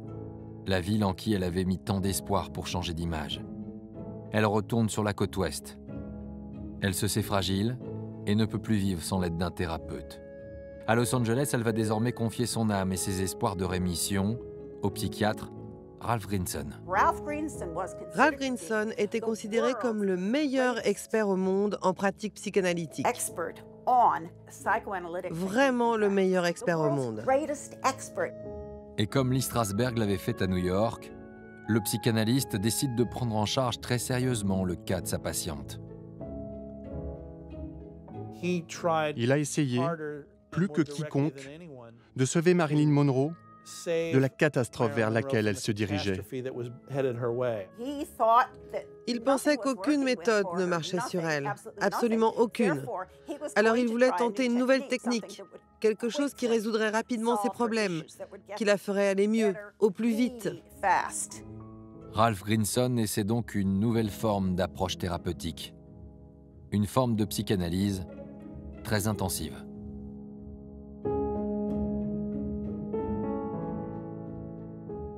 la ville en qui elle avait mis tant d'espoir pour changer d'image. Elle retourne sur la côte ouest. Elle se sait fragile et ne peut plus vivre sans l'aide d'un thérapeute. À Los Angeles, elle va désormais confier son âme et ses espoirs de rémission au psychiatre Ralph Grinson. Ralph Grinson était considéré comme le meilleur expert au monde en pratique psychanalytique. Vraiment le meilleur expert au monde. Et comme Lee Strasberg l'avait fait à New York, le psychanalyste décide de prendre en charge très sérieusement le cas de sa patiente. Il a essayé, plus que quiconque, de sauver Marilyn Monroe de la catastrophe vers laquelle elle se dirigeait. Il pensait qu'aucune méthode ne marchait sur elle, absolument aucune. Alors il voulait tenter une nouvelle technique, quelque chose qui résoudrait rapidement ses problèmes, qui la ferait aller mieux, au plus vite. Ralph Grinson essaie donc une nouvelle forme d'approche thérapeutique, une forme de psychanalyse très intensive.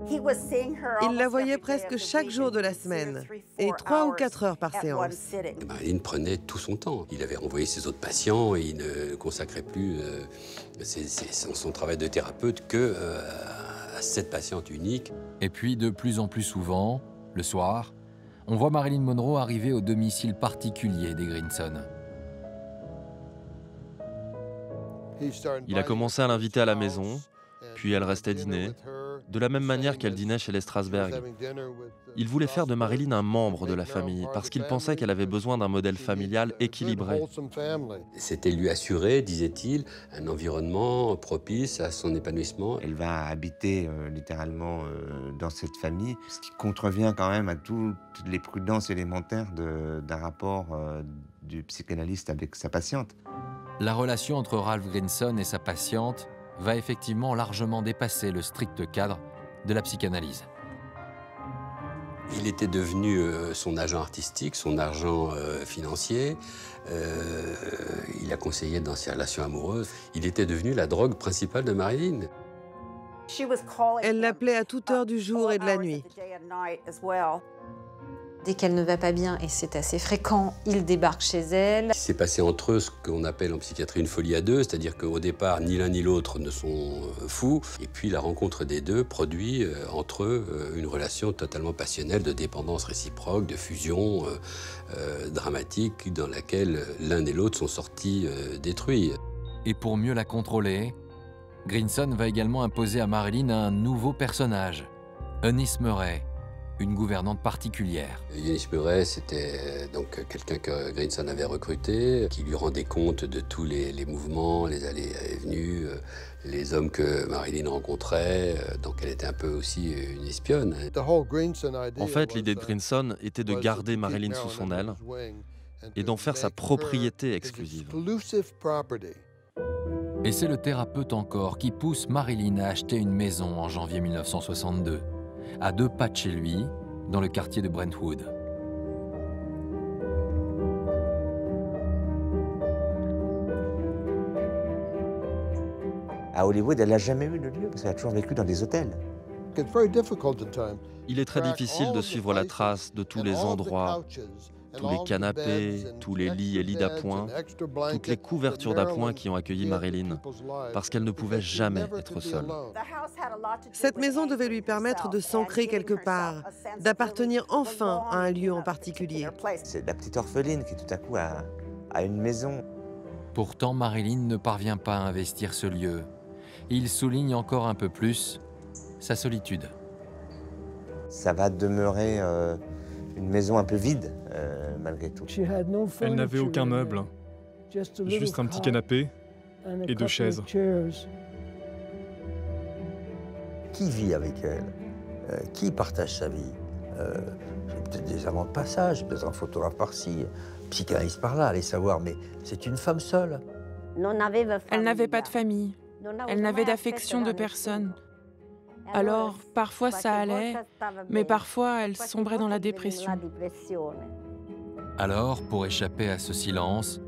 Il la voyait presque chaque jour de la semaine, et 3 ou 4 heures par séance. Marilyn prenait tout son temps. Il avait renvoyé ses autres patients et il ne consacrait plus son travail de thérapeute à cette patiente unique. Et puis, de plus en plus souvent, le soir, on voit Marilyn Monroe arriver au domicile particulier des Grinson. Il a commencé à l'inviter à la maison, puis elle restait dîner, de la même manière qu'elle dînait chez les Strasberg. Il voulait faire de Marilyn un membre de la famille, parce qu'il pensait qu'elle avait besoin d'un modèle familial équilibré. C'était lui assurer, disait-il, un environnement propice à son épanouissement. Elle va habiter littéralement dans cette famille, ce qui contrevient quand même à toutes les prudences élémentaires d'un rapport du psychanalyste avec sa patiente. La relation entre Ralph Grinson et sa patiente va effectivement largement dépasser le strict cadre de la psychanalyse. Il était devenu son agent artistique, son agent financier. Il a conseillé dans ses relations amoureuses. Il était devenu la drogue principale de Marilyn. Elle l'appelait à toute heure du jour et de la nuit. Dès qu'elle ne va pas bien, et c'est assez fréquent, il débarque chez elle. Il s'est passé entre eux ce qu'on appelle en psychiatrie une folie à deux, c'est-à-dire qu'au départ, ni l'un ni l'autre ne sont fous. Et puis la rencontre des deux produit entre eux une relation totalement passionnelle, de dépendance réciproque, de fusion dramatique, dans laquelle l'un et l'autre sont sortis détruits. Et pour mieux la contrôler, Grinson va également imposer à Marilyn un nouveau personnage, Eunice Murray, une gouvernante particulière. Eunice Murray, c'était donc quelqu'un que Grinson avait recruté, qui lui rendait compte de tous les mouvements, les allées et venues, les hommes que Marilyn rencontrait. Donc elle était un peu aussi une espionne. En fait, l'idée de Grinson était de garder Marilyn sous son aile et d'en faire sa propriété exclusive. Et c'est le thérapeute encore qui pousse Marilyn à acheter une maison en janvier 1962. À 2 pas de chez lui, dans le quartier de Brentwood. À Hollywood, elle n'a jamais eu de lieu, parce qu'elle a toujours vécu dans des hôtels. Il est très difficile de suivre la trace de tous les endroits, tous les canapés, tous les lits et lits d'appoint, toutes les couvertures d'appoint qui ont accueilli Marilyn, parce qu'elle ne pouvait jamais être seule. Cette maison devait lui permettre de s'ancrer quelque part, d'appartenir enfin à un lieu en particulier. C'est la petite orpheline qui tout à coup a une maison. Pourtant, Marilyn ne parvient pas à investir ce lieu. Il souligne encore un peu plus sa solitude. Ça va demeurer une maison un peu vide, malgré tout. Elle n'avait aucun meuble, juste un petit canapé et 2 chaises. Qui vit avec elle? Qui partage sa vie? Peut-être des amants de passage, peut-être un photographe par-ci, psychanalyste par-là, allez savoir, mais c'est une femme seule. Elle n'avait pas de famille, elle n'avait d'affection de personne. Alors, parfois ça allait, mais parfois elle sombrait dans la dépression. Alors, pour échapper à ce silence,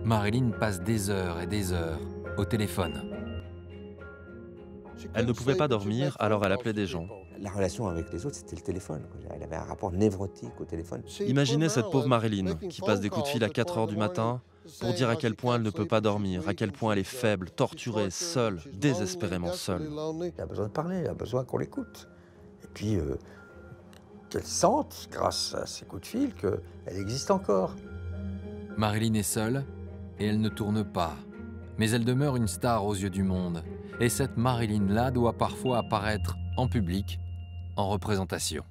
Marilyn passe des heures et des heures au téléphone. Elle ne pouvait pas dormir, alors elle appelait des gens. La relation avec les autres, c'était le téléphone. Elle avait un rapport névrotique au téléphone. Imaginez cette pauvre Marilyn qui passe des coups de fil à 4 heures du matin pour dire à quel point elle ne peut pas dormir, à quel point elle est faible, torturée, seule, désespérément seule. Elle a besoin de parler, elle a besoin qu'on l'écoute. Et puis, qu'elle sente, grâce à ces coups de fil, qu'elle existe encore. Marilyn est seule et elle ne tourne pas. Mais elle demeure une star aux yeux du monde. Et cette Marilyn-là doit parfois apparaître en public, en représentation.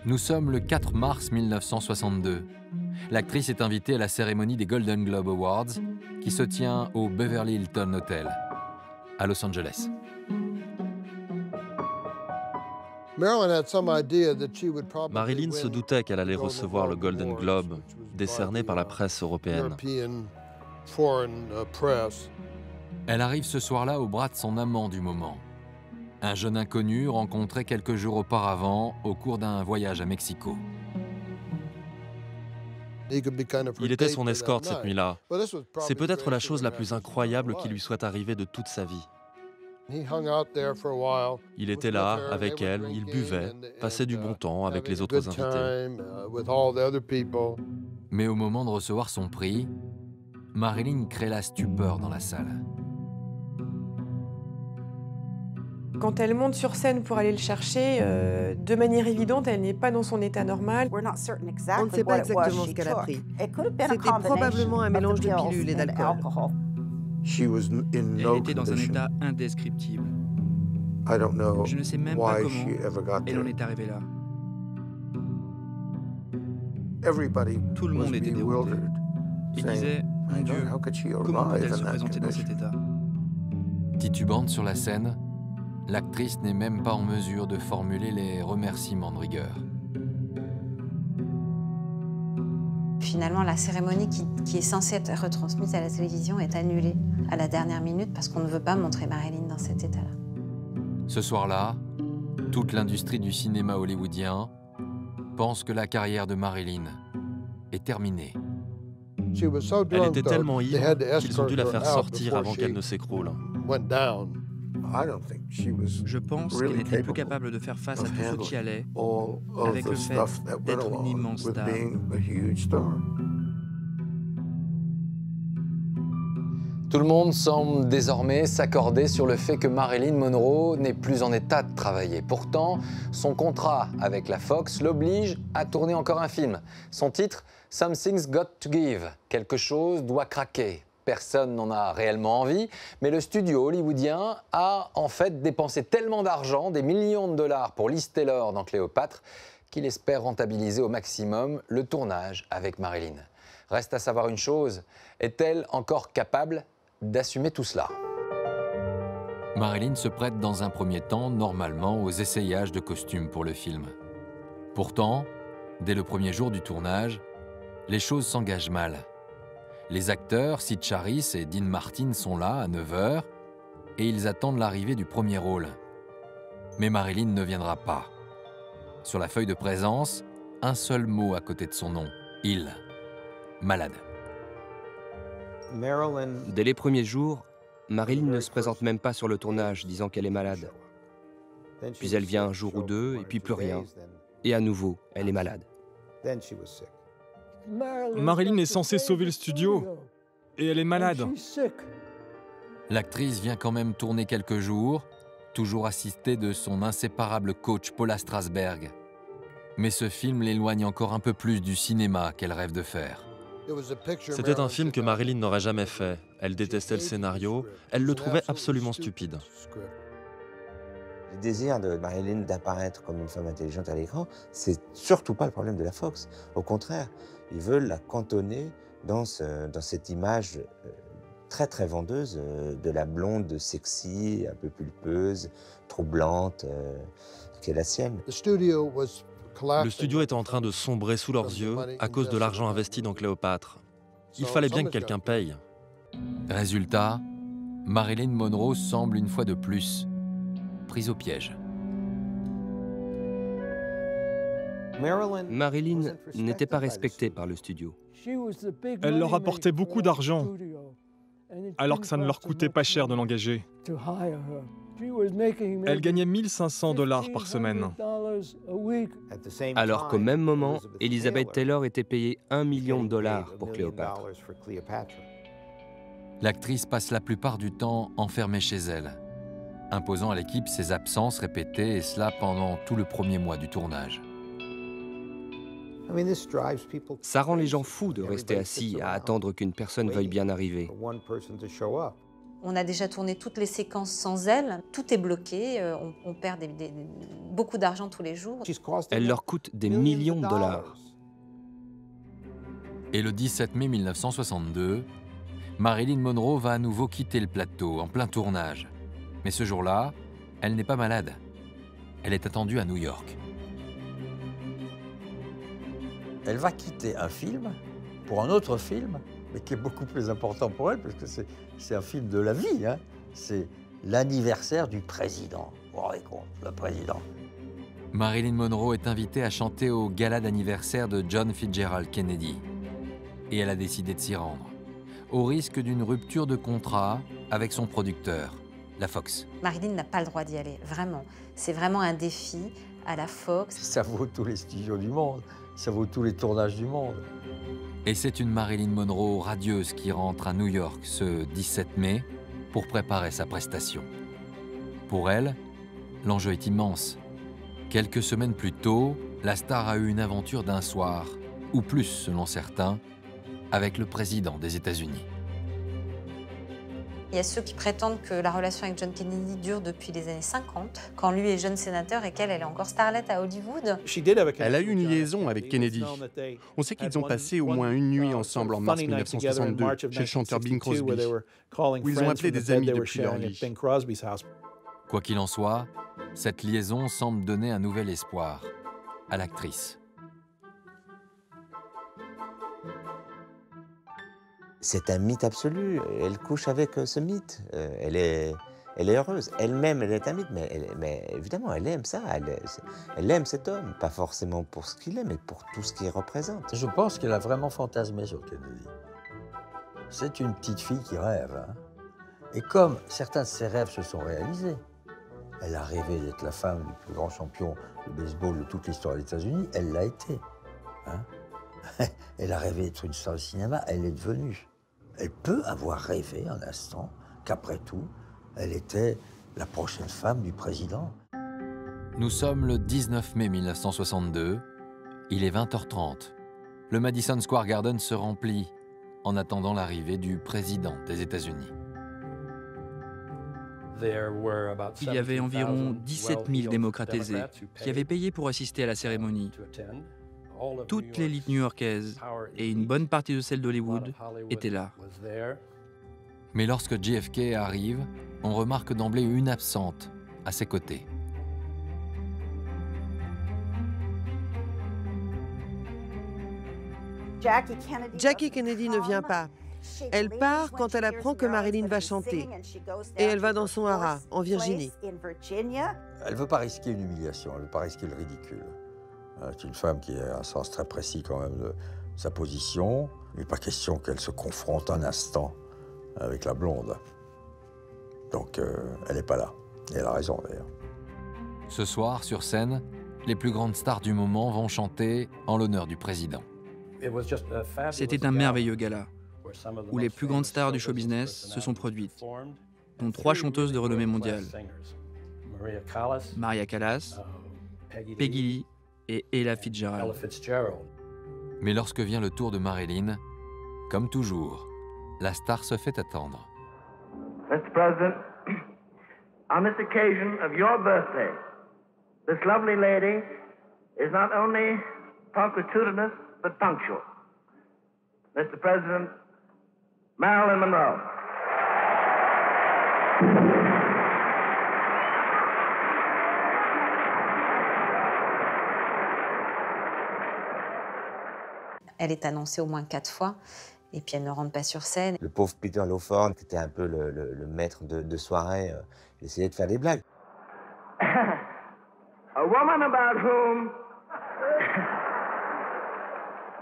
Nous sommes le 4 mars 1962. L'actrice est invitée à la cérémonie des Golden Globe Awards qui se tient au Beverly Hilton Hotel, à Los Angeles. Marilyn se doutait qu'elle allait recevoir le Golden Globe, décerné par la presse européenne. Elle arrive ce soir-là au bras de son amant du moment, un jeune inconnu rencontré quelques jours auparavant au cours d'un voyage à Mexico. Il était son escorte cette nuit-là. C'est peut-être la chose la plus incroyable qui lui soit arrivée de toute sa vie. Il était là, avec elle, il buvait, passait du bon temps avec les autres invités. Mais au moment de recevoir son prix, Marilyn crée la stupeur dans la salle. Quand elle monte sur scène pour aller le chercher, de manière évidente, elle n'est pas dans son état normal. On ne sait pas exactement ce qu'elle a pris. C'était probablement un mélange de pilules et d'alcool. Elle était dans un état indescriptible. Je ne sais même pas comment elle en est arrivée là. Tout le monde était dérouté. Il disait, mon Dieu, comment peut-elle se présenter dans cet état? Titubante sur la scène, l'actrice n'est même pas en mesure de formuler les remerciements de rigueur. Finalement, la cérémonie qui est censée être retransmise à la télévision est annulée à la dernière minute parce qu'on ne veut pas montrer Marilyn dans cet état-là. Ce soir-là, toute l'industrie du cinéma hollywoodien pense que la carrière de Marilyn est terminée. Elle était tellement ivre qu'ils ont dû la faire sortir avant qu'elle ne s'écroule. Je pense qu'elle n'était plus capable de faire face à tout ce qui allait avec le fait d'être une immense star. Tout le monde semble désormais s'accorder sur le fait que Marilyn Monroe n'est plus en état de travailler. Pourtant, son contrat avec la Fox l'oblige à tourner encore un film. Son titre, Something's Got to Give. Quelque chose doit craquer. Personne n'en a réellement envie, mais le studio hollywoodien a en fait dépensé tellement d'argent, des millions de dollars pour Liz Taylor dans Cléopâtre, qu'il espère rentabiliser au maximum le tournage avec Marilyn. Reste à savoir une chose, est-elle encore capable d'assumer tout cela? Marilyn se prête dans un premier temps normalement aux essayages de costumes pour le film. Pourtant, dès le premier jour du tournage, les choses s'engagent mal. Les acteurs Sid Charisse et Dean Martin sont là à 9h et ils attendent l'arrivée du premier rôle. Mais Marilyn ne viendra pas. Sur la feuille de présence, un seul mot à côté de son nom, il. Malade. Dès les premiers jours, Marilyn ne se présente même pas sur le tournage, disant qu'elle est malade. Puis elle vient un jour ou deux, et puis plus rien. Et à nouveau, elle est malade. Marilyn est censée sauver le studio, et elle est malade. L'actrice vient quand même tourner quelques jours, toujours assistée de son inséparable coach Paula Strasberg. Mais ce film l'éloigne encore un peu plus du cinéma qu'elle rêve de faire. C'était un film que Marilyn n'aurait jamais fait. Elle détestait le scénario, elle le trouvait absolument stupide. Le désir de Marilyn d'apparaître comme une femme intelligente à l'écran, c'est surtout pas le problème de la Fox. Au contraire, ils veulent la cantonner dans cette image très très vendeuse de la blonde sexy, un peu pulpeuse, troublante, qui est la sienne. Le studio était en train de sombrer sous leurs yeux à cause de l'argent investi dans Cléopâtre. Il fallait bien que quelqu'un paye. Résultat, Marilyn Monroe semble une fois de plus prise au piège. Marilyn n'était pas respectée par le studio. Elle leur apportait beaucoup d'argent, alors que ça ne leur coûtait pas cher de l'engager. Elle gagnait $1 500 par semaine. Alors qu'au même moment, Elizabeth Taylor était payée $1 million pour Cléopâtre. L'actrice passe la plupart du temps enfermée chez elle, imposant à l'équipe ses absences répétées, et cela pendant tout le premier mois du tournage. Ça rend les gens fous de rester assis à attendre qu'une personne veuille bien arriver. On a déjà tourné toutes les séquences sans elle, tout est bloqué, on perd beaucoup d'argent tous les jours. Elle leur coûte des millions de dollars. Et le 17 mai 1962, Marilyn Monroe va à nouveau quitter le plateau en plein tournage. Mais ce jour-là, elle n'est pas malade. Elle est attendue à New York. Elle va quitter un film pour un autre film, mais qui est beaucoup plus important pour elle, parce que c'est un film de la vie. Hein. C'est l'anniversaire du président. Vous vous rendez compte, le président. Marilyn Monroe est invitée à chanter au gala d'anniversaire de John Fitzgerald Kennedy. Et elle a décidé de s'y rendre, au risque d'une rupture de contrat avec son producteur, la Fox. Marilyn n'a pas le droit d'y aller, vraiment. C'est vraiment un défi à la Fox. Ça vaut tous les studios du monde, ça vaut tous les tournages du monde. Et c'est une Marilyn Monroe radieuse qui rentre à New York ce 17 mai pour préparer sa prestation. Pour elle, L'enjeu est immense. Quelques semaines plus tôt, la star a eu une aventure d'un soir, ou plus selon certains, avec le président des États-Unis. Il y a ceux qui prétendent que la relation avec John Kennedy dure depuis les années 50, quand lui est jeune sénateur et qu'elle est encore starlette à Hollywood. Elle a eu une liaison avec Kennedy. On sait qu'ils ont passé au moins une nuit ensemble en mars 1962 chez le chanteur Bing Crosby, où ils ont appelé des amis depuis leur lit. Quoi qu'il en soit, cette liaison semble donner un nouvel espoir à l'actrice. C'est un mythe absolu. Elle couche avec ce mythe. Elle est heureuse. Elle-même, elle est un mythe, mais évidemment, elle aime ça. Elle aime cet homme. Pas forcément pour ce qu'il est, mais pour tout ce qu'il représente. Je pense qu'elle a vraiment fantasmé sur Kennedy. C'est une petite fille qui rêve. Hein. Et comme certains de ses rêves se sont réalisés, elle a rêvé d'être la femme du plus grand champion de baseball de toute l'histoire des États-Unis. Elle l'a été. Hein. Elle a rêvé d'être une star de cinéma. Elle l'est devenue. Elle peut avoir rêvé un instant qu'après tout, elle était la prochaine femme du président. Nous sommes le 19 mai 1962. Il est 20h30. Le Madison Square Garden se remplit en attendant l'arrivée du président des États-Unis. Il y avait environ 17 000 démocrates aisés qui avaient payé pour assister à la cérémonie. Toute l'élite new-yorkaise et une bonne partie de celle d'Hollywood étaient là. Mais lorsque JFK arrive, on remarque d'emblée une absente à ses côtés. Jackie Kennedy ne vient pas. Elle part quand elle apprend que Marilyn va chanter. Et elle va dans son haras, en Virginie. Elle ne veut pas risquer une humiliation, elle ne veut pas risquer le ridicule. C'est une femme qui a un sens très précis quand même de sa position. Il n'est pas question qu'elle se confronte un instant avec la blonde. Donc elle n'est pas là. Et elle a raison d'ailleurs. Ce soir, sur scène, les plus grandes stars du moment vont chanter en l'honneur du président. C'était un merveilleux gala, où les plus grandes stars du show business se sont produites, dont 3 chanteuses de renommée mondiale. Maria Callas, Peggy Lee et Ella Fitzgerald. Mais lorsque vient le tour de Marilyn, comme toujours, la star se fait attendre. Mr. President, on this occasion of your birthday, this lovely lady is not only punctilious but punctual. Mr. President, Marilyn Monroe. Elle est annoncée au moins 4 fois, et puis elle ne rentre pas sur scène. Le pauvre Peter Lawford, qui était un peu le maître de soirée, il essayait de faire des blagues. A woman about whom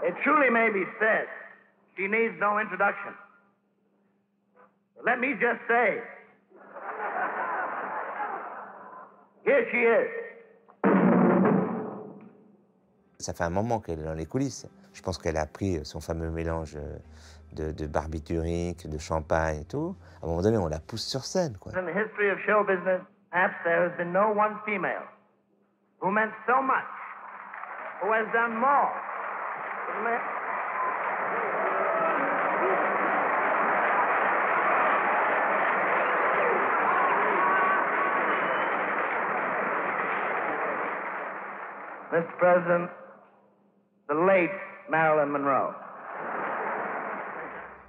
it truly may be said she needs no introduction. Let me just say, here she is. Ça fait un moment qu'elle est dans les coulisses. Je pense qu'elle a pris son fameux mélange de barbiturique, de champagne et tout. À un moment donné, on la pousse sur scène, quoi. In the history of show business, perhaps there has been no one female who meant so much, who has done more. Mr. President, the late Marilyn Monroe.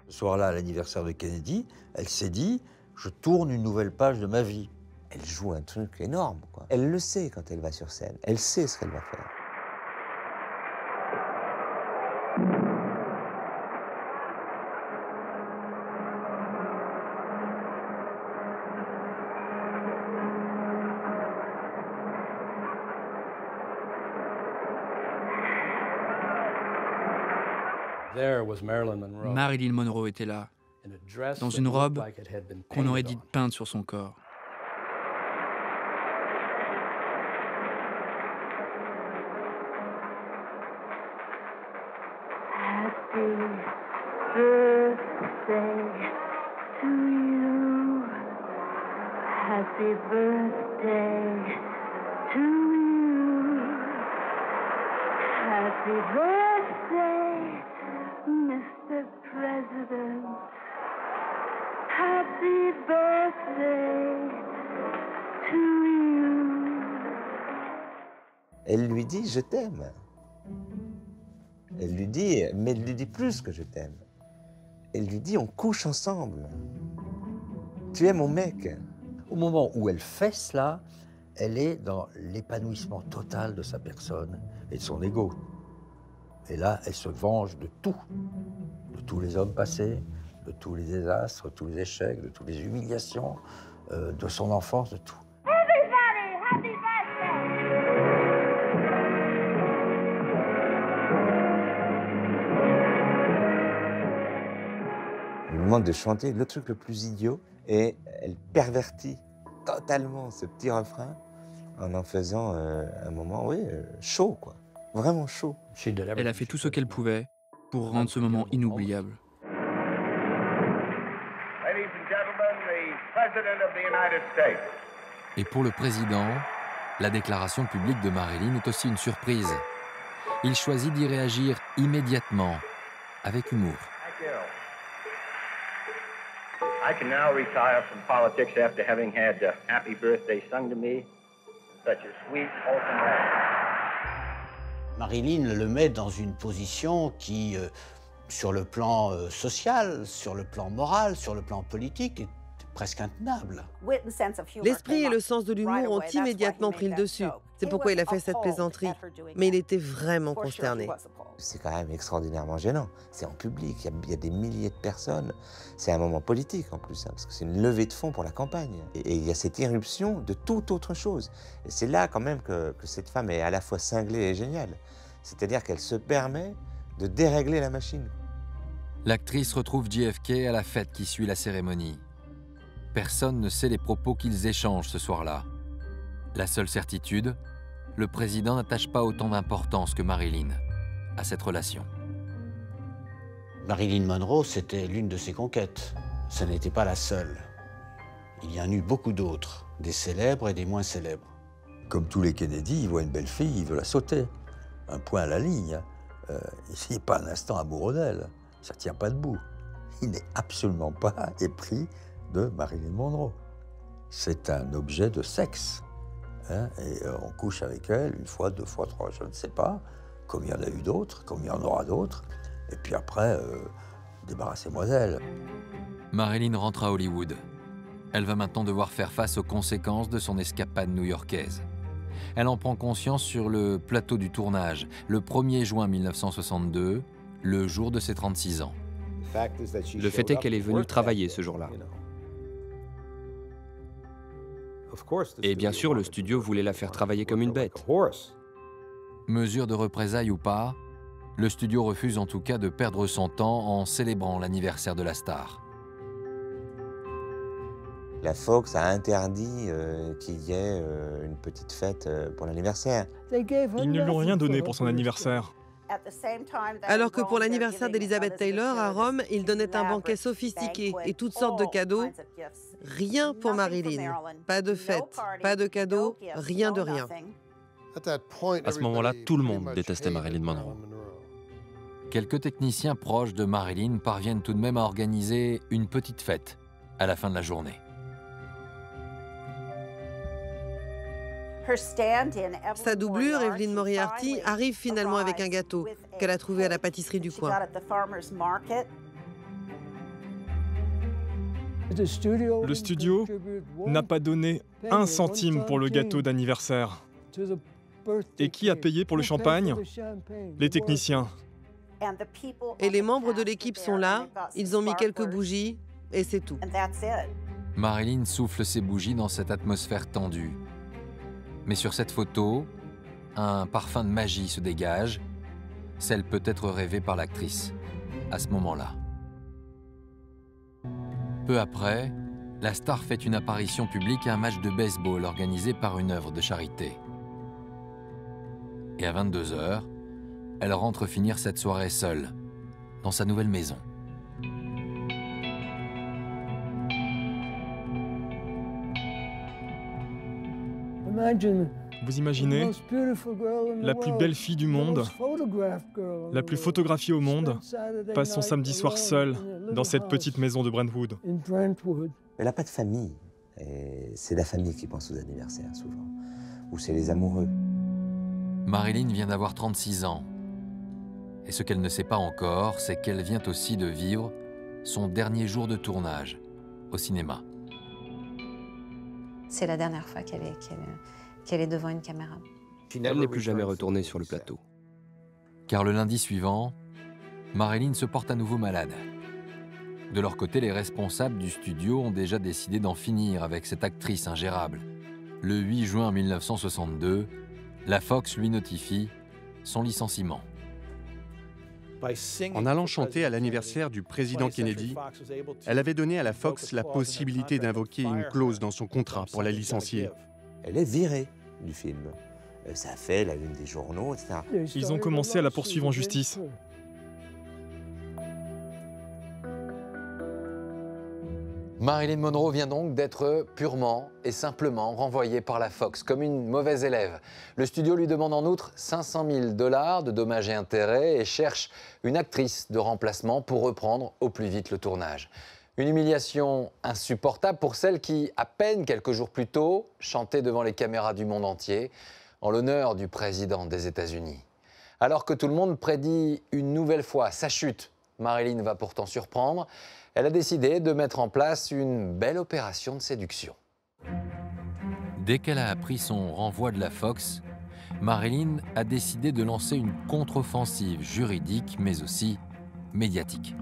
Ce soir-là, à l'anniversaire de Kennedy, elle s'est dit « Je tourne une nouvelle page de ma vie ». Elle joue un truc énorme, quoi. Elle le sait quand elle va sur scène. Elle sait ce qu'elle va faire. Marilyn Monroe était là, dans une robe qu'on aurait dit peinte sur son corps. Happy birthday to you. Happy Happy birthday to you. Happy birthday, Mr. President. Happy birthday to you. Elle lui dit « je t'aime ». Elle lui dit, mais elle lui dit plus que je t'aime. Elle lui dit, on couche ensemble. Tu es mon mec. Au moment où elle fait cela, elle est dans l'épanouissement total de sa personne et de son ego. Et là, elle se venge de tout. De tous les hommes passés, de tous les désastres, de tous les échecs, de toutes les humiliations, de son enfance, de tout. Elle lui demande de chanter le truc le plus idiot et elle pervertit totalement ce petit refrain en faisant un moment, oui, chaud, quoi. Vraiment chaud. Elle a fait tout ce qu'elle pouvait pour rendre ce moment inoubliable. Ladies and gentlemen, the President of the United States. Et pour le président, la déclaration publique de Marilyn est aussi une surprise. Il choisit d'y réagir immédiatement, avec humour. I can now retire from politics after having had happy birthday sung to me in such a sweet, wholesome way. Marilyn le met dans une position qui, sur le plan social, sur le plan moral, sur le plan politique, est presque intenable. L'esprit et le sens de l'humour ont immédiatement pris le dessus. C'est pourquoi il a fait cette plaisanterie. Mais il était vraiment consterné. C'est quand même extraordinairement gênant. C'est en public, il y a des milliers de personnes. C'est un moment politique en plus, hein, parce que c'est une levée de fonds pour la campagne. Et il y a cette irruption de toute autre chose. Et c'est là quand même que cette femme est à la fois cinglée et géniale. C'est-à-dire qu'elle se permet de dérégler la machine. L'actrice retrouve JFK à la fête qui suit la cérémonie. Personne ne sait les propos qu'ils échangent ce soir-là. La seule certitude, le président n'attache pas autant d'importance que Marilyn à cette relation. Marilyn Monroe, c'était l'une de ses conquêtes. Ce n'était pas la seule. Il y en a eu beaucoup d'autres, des célèbres et des moins célèbres. Comme tous les Kennedy, il voit une belle fille, il veut la sauter. Un point à la ligne. Il n'est pas un instant amoureux d'elle. Ça ne tient pas debout. Il n'est absolument pas épris de Marilyn Monroe. C'est un objet de sexe. Hein, et on couche avec elle une fois, deux fois, trois, je ne sais pas. Comme il y en a eu d'autres, comme il y en aura d'autres. Et puis après, débarrassez-moi d'elle. Marilyn rentre à Hollywood. Elle va maintenant devoir faire face aux conséquences de son escapade new-yorkaise. Elle en prend conscience sur le plateau du tournage, le 1er juin 1962, le jour de ses 36 ans. Le fait est qu'elle est venue travailler ce jour-là. Et bien sûr, le studio voulait la faire travailler comme une bête. Mesure de représailles ou pas, le studio refuse en tout cas de perdre son temps en célébrant l'anniversaire de la star. La Fox a interdit qu'il y ait une petite fête pour l'anniversaire. Ils ne lui ont rien donné pour son anniversaire. Alors que pour l'anniversaire d'Elizabeth Taylor à Rome, il donnait un banquet sophistiqué et toutes sortes de cadeaux. Rien pour Marilyn. Pas de fête, pas de cadeaux, rien de rien. À ce moment-là, tout le monde détestait Marilyn Monroe. Quelques techniciens proches de Marilyn parviennent tout de même à organiser une petite fête à la fin de la journée. Sa doublure, Evelyn Moriarty, arrive finalement avec un gâteau qu'elle a trouvé à la pâtisserie du coin. Le studio n'a pas donné un centime pour le gâteau d'anniversaire. Et qui a payé pour le champagne? Les techniciens. Et les membres de l'équipe sont là, ils ont mis quelques bougies, et c'est tout. Marilyn souffle ses bougies dans cette atmosphère tendue. Mais sur cette photo, un parfum de magie se dégage, celle peut-être rêvée par l'actrice, à ce moment-là. Peu après, la star fait une apparition publique à un match de baseball organisé par une œuvre de charité. Et à 22 h, elle rentre finir cette soirée seule, dans sa nouvelle maison. Vous imaginez la plus belle fille du monde, la plus photographiée au monde, passe son samedi soir seule dans cette petite maison de Brentwood. Elle n'a pas de famille. C'est la famille qui pense aux anniversaires, souvent. Ou c'est les amoureux. Marilyn vient d'avoir 36 ans. Et ce qu'elle ne sait pas encore, c'est qu'elle vient aussi de vivre son dernier jour de tournage au cinéma. C'est la dernière fois qu'elle est devant une caméra. Elle n'est plus jamais retournée sur le plateau. Car le lundi suivant, Marilyn se porte à nouveau malade. De leur côté, les responsables du studio ont déjà décidé d'en finir avec cette actrice ingérable. Le 8 juin 1962, la Fox lui notifie son licenciement. En allant chanter à l'anniversaire du président Kennedy, elle avait donné à la Fox la possibilité d'invoquer une clause dans son contrat pour la licencier. Elle est virée du film. Ça a fait la une des journaux, etc. Ils ont commencé à la poursuivre en justice. Marilyn Monroe vient donc d'être purement et simplement renvoyée par la Fox comme une mauvaise élève. Le studio lui demande en outre 500 000 $ de dommages et intérêts et cherche une actrice de remplacement pour reprendre au plus vite le tournage. Une humiliation insupportable pour celle qui, à peine quelques jours plus tôt, chantait devant les caméras du monde entier en l'honneur du président des États-Unis. Alors que tout le monde prédit une nouvelle fois sa chute, Marilyn va pourtant surprendre. Elle a décidé de mettre en place une belle opération de séduction. Dès qu'elle a appris son renvoi de la Fox, Marilyn a décidé de lancer une contre-offensive juridique, mais aussi médiatique.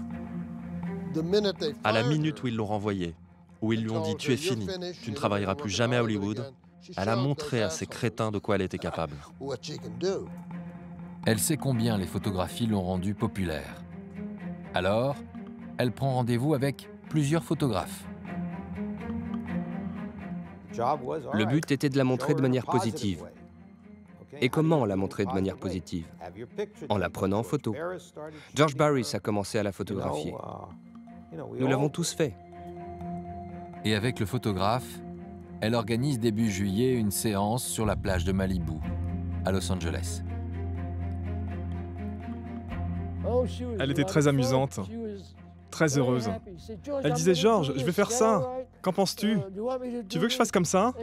À la minute où ils l'ont renvoyée, où ils lui ont dit « tu es fini, tu ne travailleras plus jamais à Hollywood », elle a montré à ces crétins de quoi elle était capable. Elle sait combien les photographies l'ont rendue populaire. Alors, elle prend rendez-vous avec plusieurs photographes. Le but était de la montrer de manière positive. Et comment la montrer de manière positive? En la prenant en photo. George Barris a commencé à la photographier. Nous l'avons tous fait. Et avec le photographe, elle organise début juillet une séance sur la plage de Malibu, à Los Angeles. Elle était très amusante, très heureuse. Elle disait « George, je vais faire ça. Qu'en penses-tu? Tu veux que je fasse comme ça ?»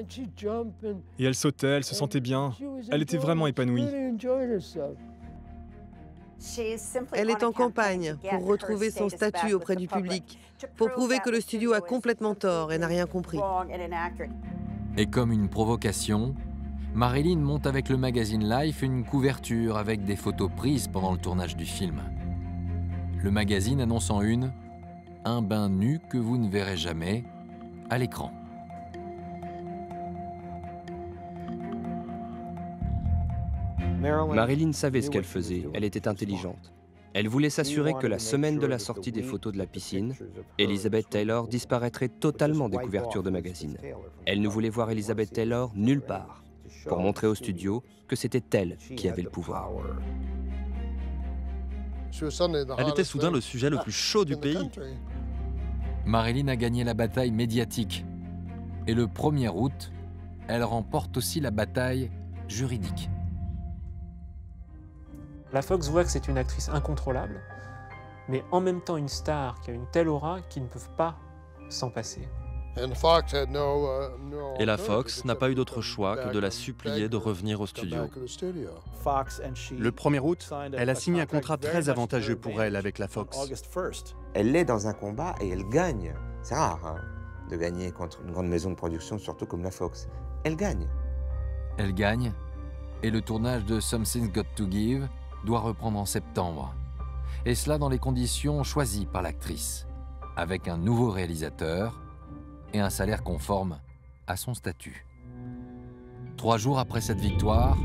Et elle sautait, elle se sentait bien. Elle était vraiment épanouie. Elle est en campagne pour retrouver son statut auprès du public, pour prouver que le studio a complètement tort et n'a rien compris. Et comme une provocation, Marilyn monte avec le magazine Life une couverture avec des photos prises pendant le tournage du film. Le magazine annonce en une « Un bain nu que vous ne verrez jamais » à l'écran. Marilyn savait ce qu'elle faisait, elle était intelligente. Elle voulait s'assurer que la semaine de la sortie des photos de la piscine, Elizabeth Taylor disparaîtrait totalement des couvertures de magazines. Elle ne voulait voir Elizabeth Taylor nulle part, pour montrer au studio que c'était elle qui avait le pouvoir. Elle était soudain le sujet le plus chaud du pays. Marilyn a gagné la bataille médiatique. Et le 1er août, elle remporte aussi la bataille juridique. La Fox voit que c'est une actrice incontrôlable, mais en même temps une star qui a une telle aura qu'ils ne peuvent pas s'en passer. Et la Fox n'a pas eu d'autre choix que de la supplier de revenir au studio. Le 1er août, elle a signé un contrat très avantageux pour elle avec la Fox. Elle est dans un combat et elle gagne. C'est rare hein, de gagner contre une grande maison de production, surtout comme la Fox. Elle gagne. Elle gagne, et le tournage de Something's Got to Give doit reprendre en septembre. Et cela dans les conditions choisies par l'actrice, avec un nouveau réalisateur et un salaire conforme à son statut. 3 jours après cette victoire,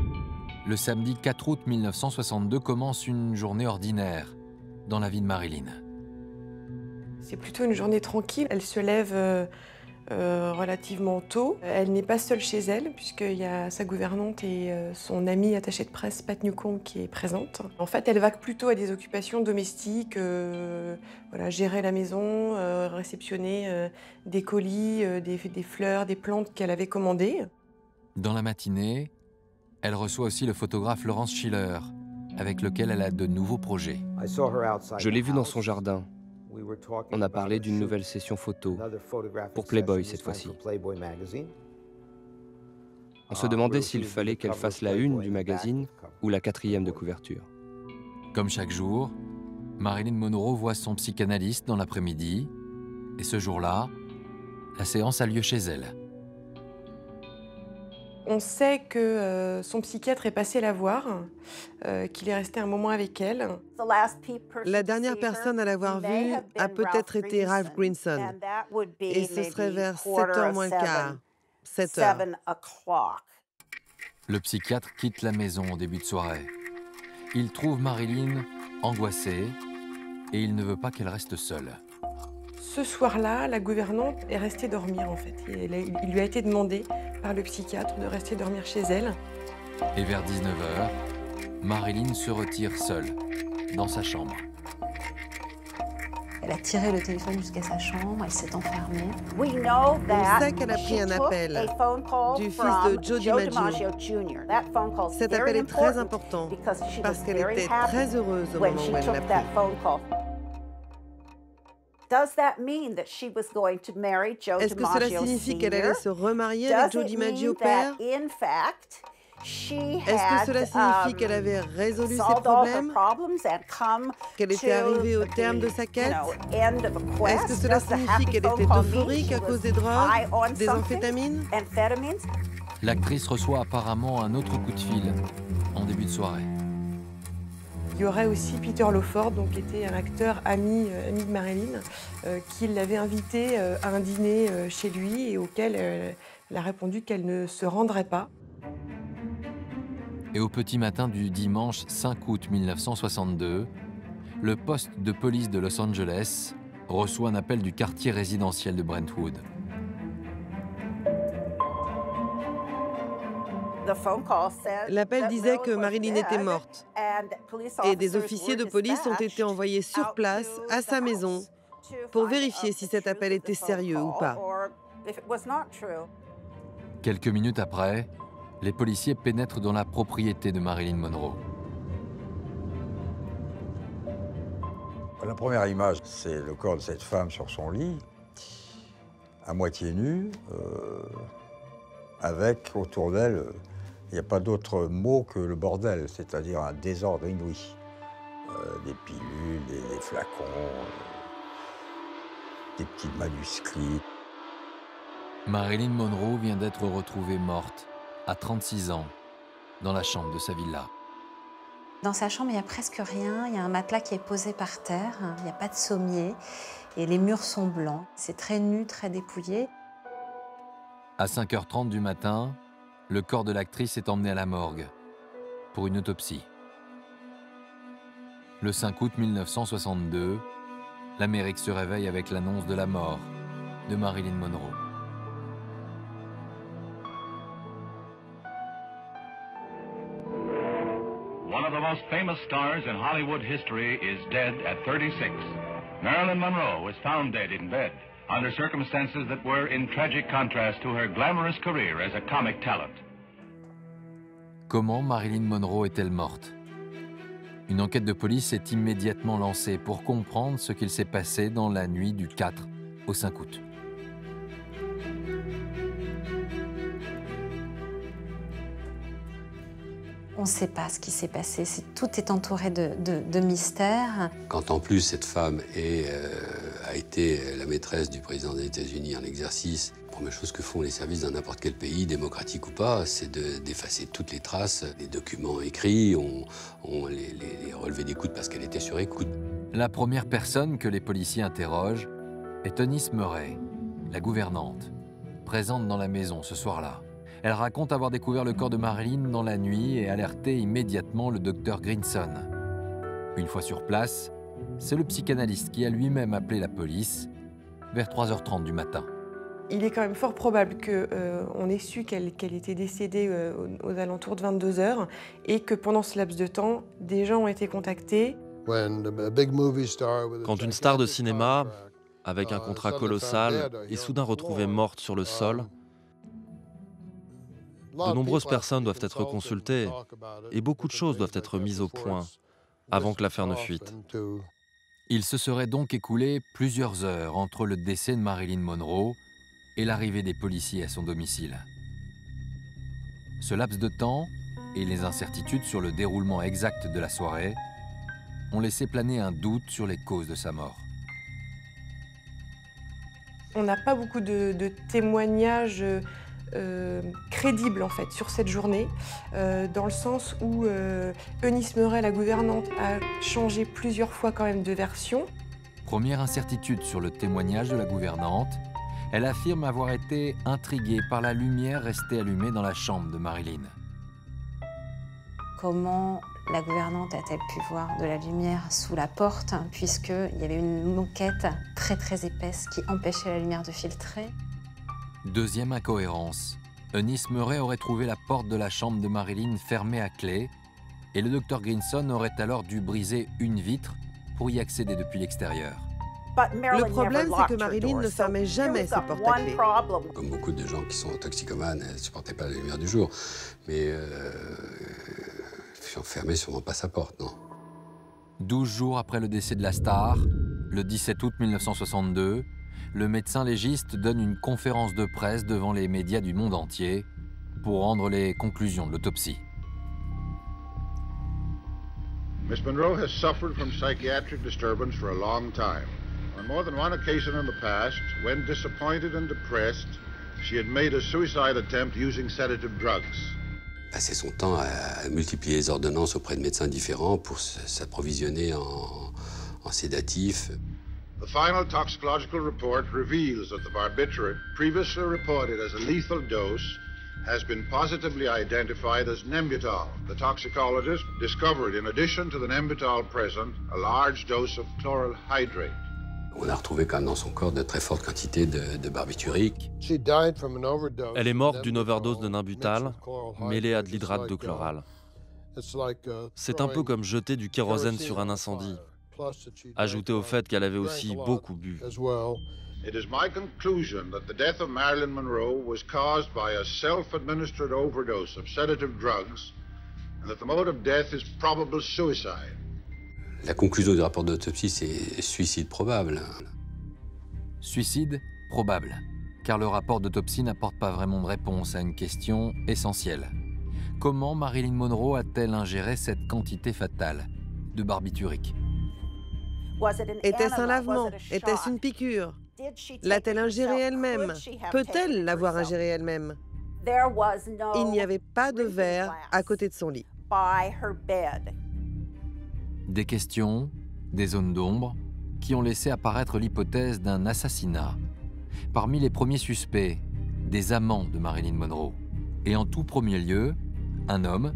le samedi 4 août 1962 commence une journée ordinaire dans la vie de Marilyn. C'est plutôt une journée tranquille. Elle se lève relativement tôt. Elle n'est pas seule chez elle, puisqu'il y a sa gouvernante et son amie attachée de presse, Pat Newcomb, qui est présente. En fait, elle vaque plutôt à des occupations domestiques, voilà, gérer la maison, réceptionner des colis, des fleurs, des plantes qu'elle avait commandées. Dans la matinée, elle reçoit aussi le photographe Laurence Schiller, avec lequel elle a de nouveaux projets. Je l'ai vue dans son jardin. On a parlé d'une nouvelle session photo, pour Playboy cette fois-ci. On se demandait s'il fallait qu'elle fasse la une du magazine ou la 4e de couverture. Comme chaque jour, Marilyn Monroe voit son psychanalyste dans l'après-midi, et ce jour-là, la séance a lieu chez elle. On sait que son psychiatre est passé la voir, qu'il est resté un moment avec elle. La dernière personne à l'avoir vue a peut-être été Ralph Grinson. Et ce serait vers 7h moins le quart. 7h. Le psychiatre quitte la maison au début de soirée. Il trouve Marilyn angoissée et il ne veut pas qu'elle reste seule. Ce soir-là, la gouvernante est restée dormir en fait. Il lui a été demandé par le psychiatre de rester dormir chez elle. Et vers 19h, Marilyn se retire seule, dans sa chambre. Elle a tiré le téléphone jusqu'à sa chambre, elle s'est enfermée. On sait qu'elle a pris un appel du fils de Joe DiMaggio. Cet appel est très important parce qu'elle était très heureuse au moment où elle l'a pris. Est-ce que cela signifie qu'elle allait se remarier avec Joe DiMaggio père? Est-ce que cela signifie qu'elle avait résolu ses problèmes? Qu'elle était arrivée au terme de sa quête? Est-ce que cela signifie qu'elle était euphorique à cause des drogues, des amphétamines? L'actrice reçoit apparemment un autre coup de fil en début de soirée. Il y aurait aussi Peter Lawford, donc, qui était un acteur ami de Marilyn, qui l'avait invité à un dîner chez lui et auquel elle a répondu qu'elle ne se rendrait pas. Et au petit matin du dimanche 5 août 1962, le poste de police de Los Angeles reçoit un appel du quartier résidentiel de Brentwood. L'appel disait que Marilyn était morte et des officiers de police ont été envoyés sur place à sa maison pour vérifier si cet appel était sérieux ou pas. Quelques minutes après, les policiers pénètrent dans la propriété de Marilyn Monroe. La première image, c'est le corps de cette femme sur son lit, à moitié nue, avec autour d'elle, il n'y a pas d'autre mot que le bordel, c'est-à-dire un désordre inouï. Des pilules, des flacons, des petits manuscrits. Marilyn Monroe vient d'être retrouvée morte à 36 ans, dans la chambre de sa villa. Dans sa chambre, il n'y a presque rien. Il y a un matelas qui est posé par terre. Il n'y a pas de sommier. Et les murs sont blancs. C'est très nu, très dépouillé. À 5h30 du matin, le corps de l'actrice est emmené à la morgue pour une autopsie. Le 5 août 1962, l'Amérique se réveille avec l'annonce de la mort de Marilyn Monroe. One of the most famous stars in Hollywood history is dead at 36. Marilyn Monroe was found dead in bed under circumstances that were in tragic contrast to her glamorous career as a comic talent. Comment Marilyn Monroe est-elle morte? Une enquête de police est immédiatement lancée pour comprendre ce qu'il s'est passé dans la nuit du 4 au 5 août. On ne sait pas ce qui s'est passé. Tout est entouré de mystères. Quand en plus cette femme a été la maîtresse du président des États-Unis en exercice, la première chose que font les services dans n'importe quel pays, démocratique ou pas, c'est d'effacer toutes les traces, les documents écrits, on les relevés d'écoute parce qu'elle était sur écoute. La première personne que les policiers interrogent est Eunice Murray, la gouvernante, présente dans la maison ce soir-là. Elle raconte avoir découvert le corps de Marilyn dans la nuit et alerté immédiatement le docteur Grinson. Une fois sur place, c'est le psychanalyste qui a lui-même appelé la police vers 3h30 du matin. Il est quand même fort probable qu'on ait su qu'elle était décédée aux alentours de 22h et que pendant ce laps de temps, des gens ont été contactés. Quand une star de cinéma, avec un contrat colossal, est soudain retrouvée morte sur le sol, De nombreuses personnes doivent être consultées et beaucoup de choses doivent être mises au point avant que l'affaire ne fuite. Il se serait donc écoulé plusieurs heures entre le décès de Marilyn Monroe et l'arrivée des policiers à son domicile. Ce laps de temps et les incertitudes sur le déroulement exact de la soirée ont laissé planer un doute sur les causes de sa mort. On n'a pas beaucoup de témoignages crédibles en fait sur cette journée, dans le sens où Eunice Murray, la gouvernante, a changé plusieurs fois quand même de version. Première incertitude sur le témoignage de la gouvernante, elle affirme avoir été intriguée par la lumière restée allumée dans la chambre de Marilyn. Comment la gouvernante a-t-elle pu voir de la lumière sous la porte, puisqu'il y avait une moquette très épaisse qui empêchait la lumière de filtrer? Deuxième incohérence, Eunice Murray aurait trouvé la porte de la chambre de Marilyn fermée à clé et le docteur Grinson aurait alors dû briser une vitre pour y accéder depuis l'extérieur. Le problème, c'est que Marilyn ne fermait jamais ses portes à clé. Comme beaucoup de gens qui sont toxicomanes, elles ne supportaient pas la lumière du jour. Mais fermait sûrement pas sa porte, non. 12 jours après le décès de la star, le 17 août 1962, le médecin légiste donne une conférence de presse devant les médias du monde entier pour rendre les conclusions de l'autopsie. Miss Monroe has suffered from psychiatric disturbance for a long time. On more than one occasion in the past, when disappointed and depressed, she had made a suicide attempt using sedative drugs. Passait son temps à multiplier les ordonnances auprès de médecins différents pour s'approvisionner en sédatifs. The final toxicological report reveals that the barbiturate, previously reported as a lethal dose, has been positively identified as Nembutal. The toxicologist discovered, in addition to the Nembutal present, a large dose of chloral hydrate. On a retrouvé quand même dans son corps de très fortes quantités de barbiturique. Elle est morte d'une overdose de Nembutal mêlée à de l'hydrate de chloral. C'est un peu comme jeter du kérosène sur un incendie, ajouté au fait qu'elle avait aussi beaucoup bu. It is my conclusion that the death of Marilyn Monroe was caused by a self-administered overdose of sedative drugs and that the mode of death is probable suicide. La conclusion du rapport d'autopsie, c'est suicide probable. Suicide probable, car le rapport d'autopsie n'apporte pas vraiment de réponse à une question essentielle. Comment Marilyn Monroe a-t-elle ingéré cette quantité fatale de barbiturique? Était-ce un lavement? Était-ce une piqûre? L'a-t-elle ingérée elle-même? Peut-elle l'avoir ingérée elle-même? Il n'y avait pas de verre à côté de son lit. Des questions, des zones d'ombre, qui ont laissé apparaître l'hypothèse d'un assassinat. Parmi les premiers suspects, des amants de Marilyn Monroe. Et en tout premier lieu, un homme,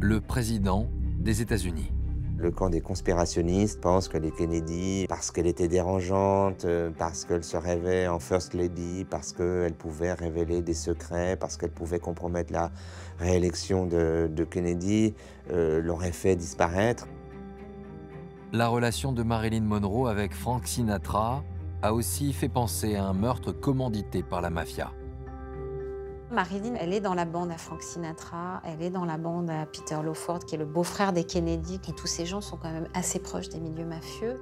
le président des États-Unis. Le camp des conspirationnistes pense que les Kennedy, parce qu'elle était dérangeante, parce qu'elle se rêvait en First Lady, parce qu'elle pouvait révéler des secrets, parce qu'elle pouvait compromettre la réélection de Kennedy, l'aurait fait disparaître. La relation de Marilyn Monroe avec Frank Sinatra a aussi fait penser à un meurtre commandité par la mafia. Marilyn, elle est dans la bande à Frank Sinatra, elle est dans la bande à Peter Lawford, qui est le beau-frère des Kennedy, et tous ces gens sont quand même assez proches des milieux mafieux.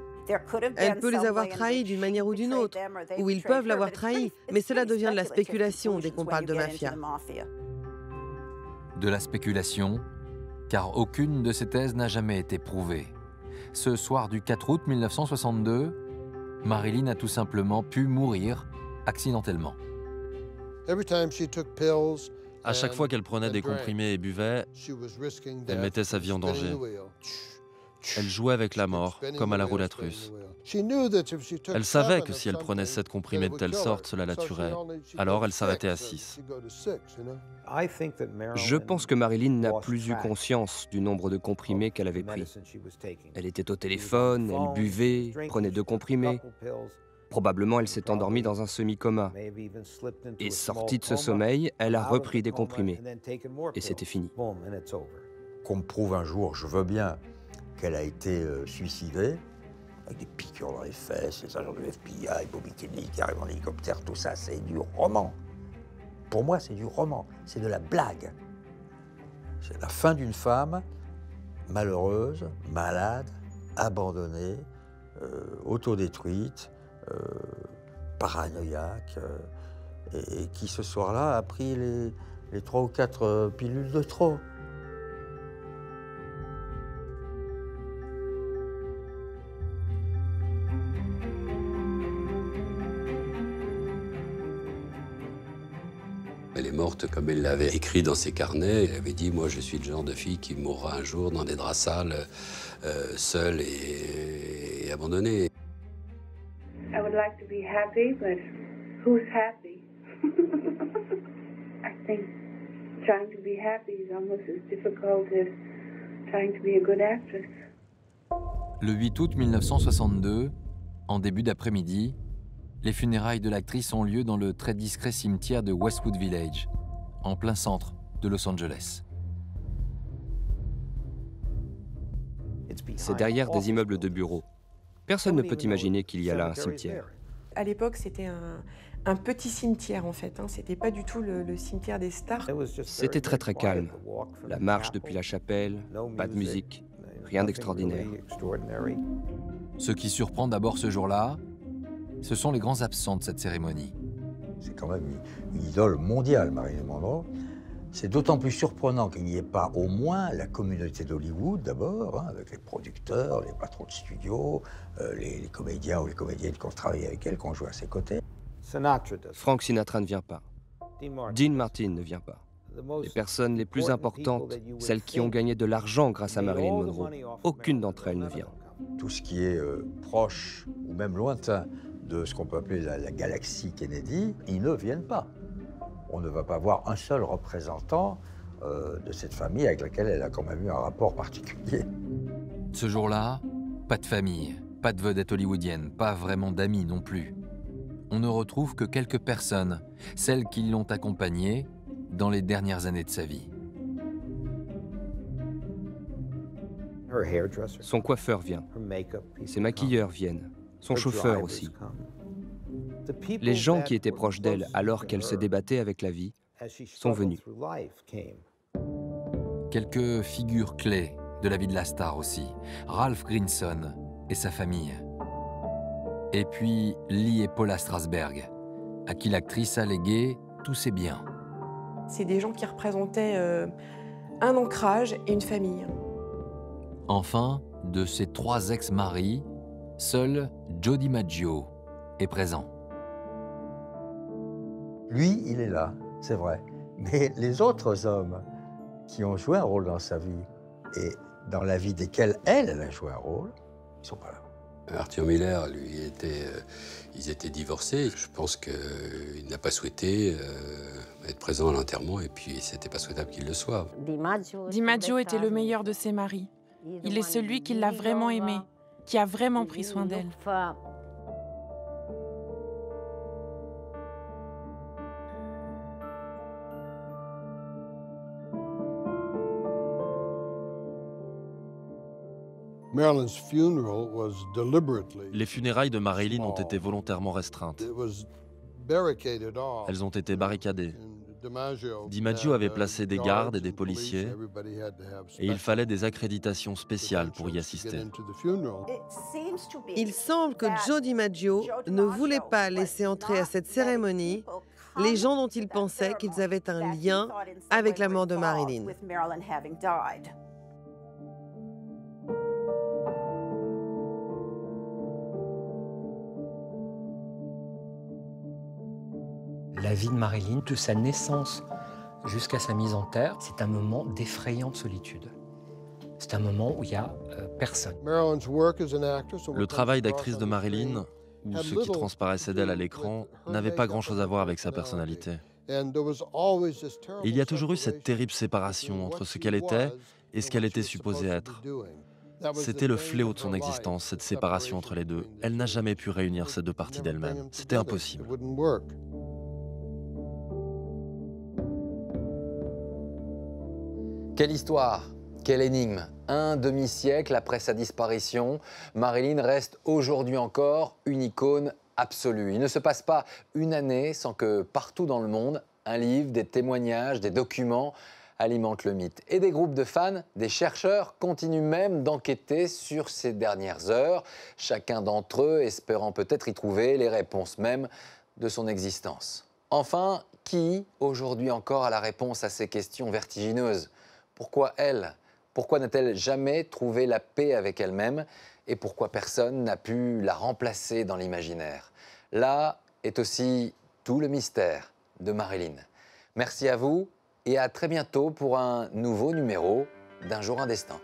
Elle peut les avoir trahis d'une manière ou d'une autre, ou ils peuvent l'avoir trahi, mais cela devient de la spéculation dès qu'on parle de mafia. De la spéculation, car aucune de ces thèses n'a jamais été prouvée. Ce soir du 4 août 1962, Marilyn a tout simplement pu mourir accidentellement. À chaque fois qu'elle prenait des comprimés et buvait, elle mettait sa vie en danger. Elle jouait avec la mort, comme à la roulette russe. Elle savait que si elle prenait 7 comprimés de telle sorte, cela la tuerait. Alors elle s'arrêtait à 6. Je pense que Marilyn n'a plus eu conscience du nombre de comprimés qu'elle avait pris. Elle était au téléphone, elle buvait, prenait 2 comprimés. Probablement, elle s'est endormie dans un semi-coma. Et sortie de ce sommeil, elle a repris des comprimés. Et c'était fini. Qu'on me prouve un jour, je veux bien, qu'elle a été suicidée, avec des piqûres dans les fesses, les agents de FBI, Bobby Kennedy qui arrive en hélicoptère, tout ça, c'est du roman. Pour moi, c'est du roman, c'est de la blague. C'est la fin d'une femme malheureuse, malade, abandonnée, autodétruite, paranoïaque, et qui ce soir-là a pris les 3 ou 4 pilules de trop. Elle est morte comme elle l'avait écrit dans ses carnets. Elle avait dit, moi je suis le genre de fille qui mourra un jour dans des draps sales, seule et abandonnée. I would like to be happy, but who's happy? I think trying to be happy is almost as difficult as trying to be a good actress. Le 8 août 1962, en début d'après-midi, les funérailles de l'actrice ont lieu dans le très discret cimetière de Westwood Village, en plein centre de Los Angeles. C'est derrière des immeubles de bureaux. Personne ne peut imaginer qu'il y a là un cimetière. À l'époque, c'était un petit cimetière, en fait. C'était pas du tout le cimetière des stars. C'était très très calme. La marche depuis la chapelle, pas de musique, rien d'extraordinaire. Ce qui surprend d'abord ce jour-là, ce sont les grands absents de cette cérémonie. C'est quand même une idole mondiale, Marilyn Monroe. C'est d'autant plus surprenant qu'il n'y ait pas au moins la communauté d'Hollywood, d'abord, avec les producteurs, les patrons de studio, les comédiens ou les comédiennes qui ont travaillé avec elle, qui ont joué à ses côtés. Frank Sinatra ne vient pas. Dean Martin ne vient pas. Les personnes les plus importantes, celles qui ont gagné de l'argent grâce à Marilyn Monroe, aucune d'entre elles ne vient. Tout ce qui est proche ou même lointain de ce qu'on peut appeler la galaxie Kennedy, ils ne viennent pas. On ne va pas voir un seul représentant de cette famille avec laquelle elle a quand même eu un rapport particulier. Ce jour-là, pas de famille, pas de vedette hollywoodienne, pas vraiment d'amis non plus. On ne retrouve que quelques personnes, celles qui l'ont accompagnée dans les dernières années de sa vie. Son coiffeur vient, ses maquilleurs viennent, son chauffeur aussi. Les gens qui étaient proches d'elle alors qu'elle se débattait avec la vie sont venus. Quelques figures clés de la vie de la star aussi. Ralph Grinson et sa famille. Et puis Lee et Paula Strasberg, à qui l'actrice a légué tous ses biens. C'est des gens qui représentaient un ancrage et une famille. Enfin, de ses 3 ex-maris, seul Joe DiMaggio est présent. Lui, il est là, c'est vrai. Mais les autres hommes qui ont joué un rôle dans sa vie et dans la vie desquels elle a joué un rôle, ils ne sont pas là. Arthur Miller, lui, ils étaient divorcés. Je pense qu'il n'a pas souhaité être présent à l'enterrement et puis c'était pas souhaitable qu'il le soit. DiMaggio était le meilleur de ses maris. Il est celui qui l'a vraiment aimée, qui a vraiment pris soin d'elle. Les funérailles de Marilyn ont été volontairement restreintes. Elles ont été barricadées. DiMaggio avait placé des gardes et des policiers, et il fallait des accréditations spéciales pour y assister. Il semble que Joe DiMaggio ne voulait pas laisser entrer à cette cérémonie les gens dont il pensait qu'ils avaient un lien avec la mort de Marilyn. La vie de Marilyn, de sa naissance jusqu'à sa mise en terre, c'est un moment d'effrayante solitude. C'est un moment où il n'y a personne. Le travail d'actrice de Marilyn, ou ce qui transparaissait d'elle à l'écran, n'avait pas grand-chose à voir avec sa personnalité. Il y a toujours eu cette terrible séparation entre ce qu'elle était et ce qu'elle était supposée être. C'était le fléau de son existence, cette séparation entre les deux. Elle n'a jamais pu réunir ces deux parties d'elle-même. C'était impossible. Quelle histoire, quelle énigme. Un demi-siècle après sa disparition, Marilyn reste aujourd'hui encore une icône absolue. Il ne se passe pas une année sans que partout dans le monde, Un livre, des témoignages, des documents alimentent le mythe. Et des groupes de fans, des chercheurs continuent même d'enquêter sur ces dernières heures, chacun d'entre eux espérant peut-être y trouver les réponses même de son existence. Enfin, qui, aujourd'hui encore, a la réponse à ces questions vertigineuses? Pourquoi elle? Pourquoi n'a-t-elle jamais trouvé la paix avec elle-même? Et pourquoi personne n'a pu la remplacer dans l'imaginaire? Là est aussi tout le mystère de Marilyn. Merci à vous et à très bientôt pour un nouveau numéro d'Un jour un destin.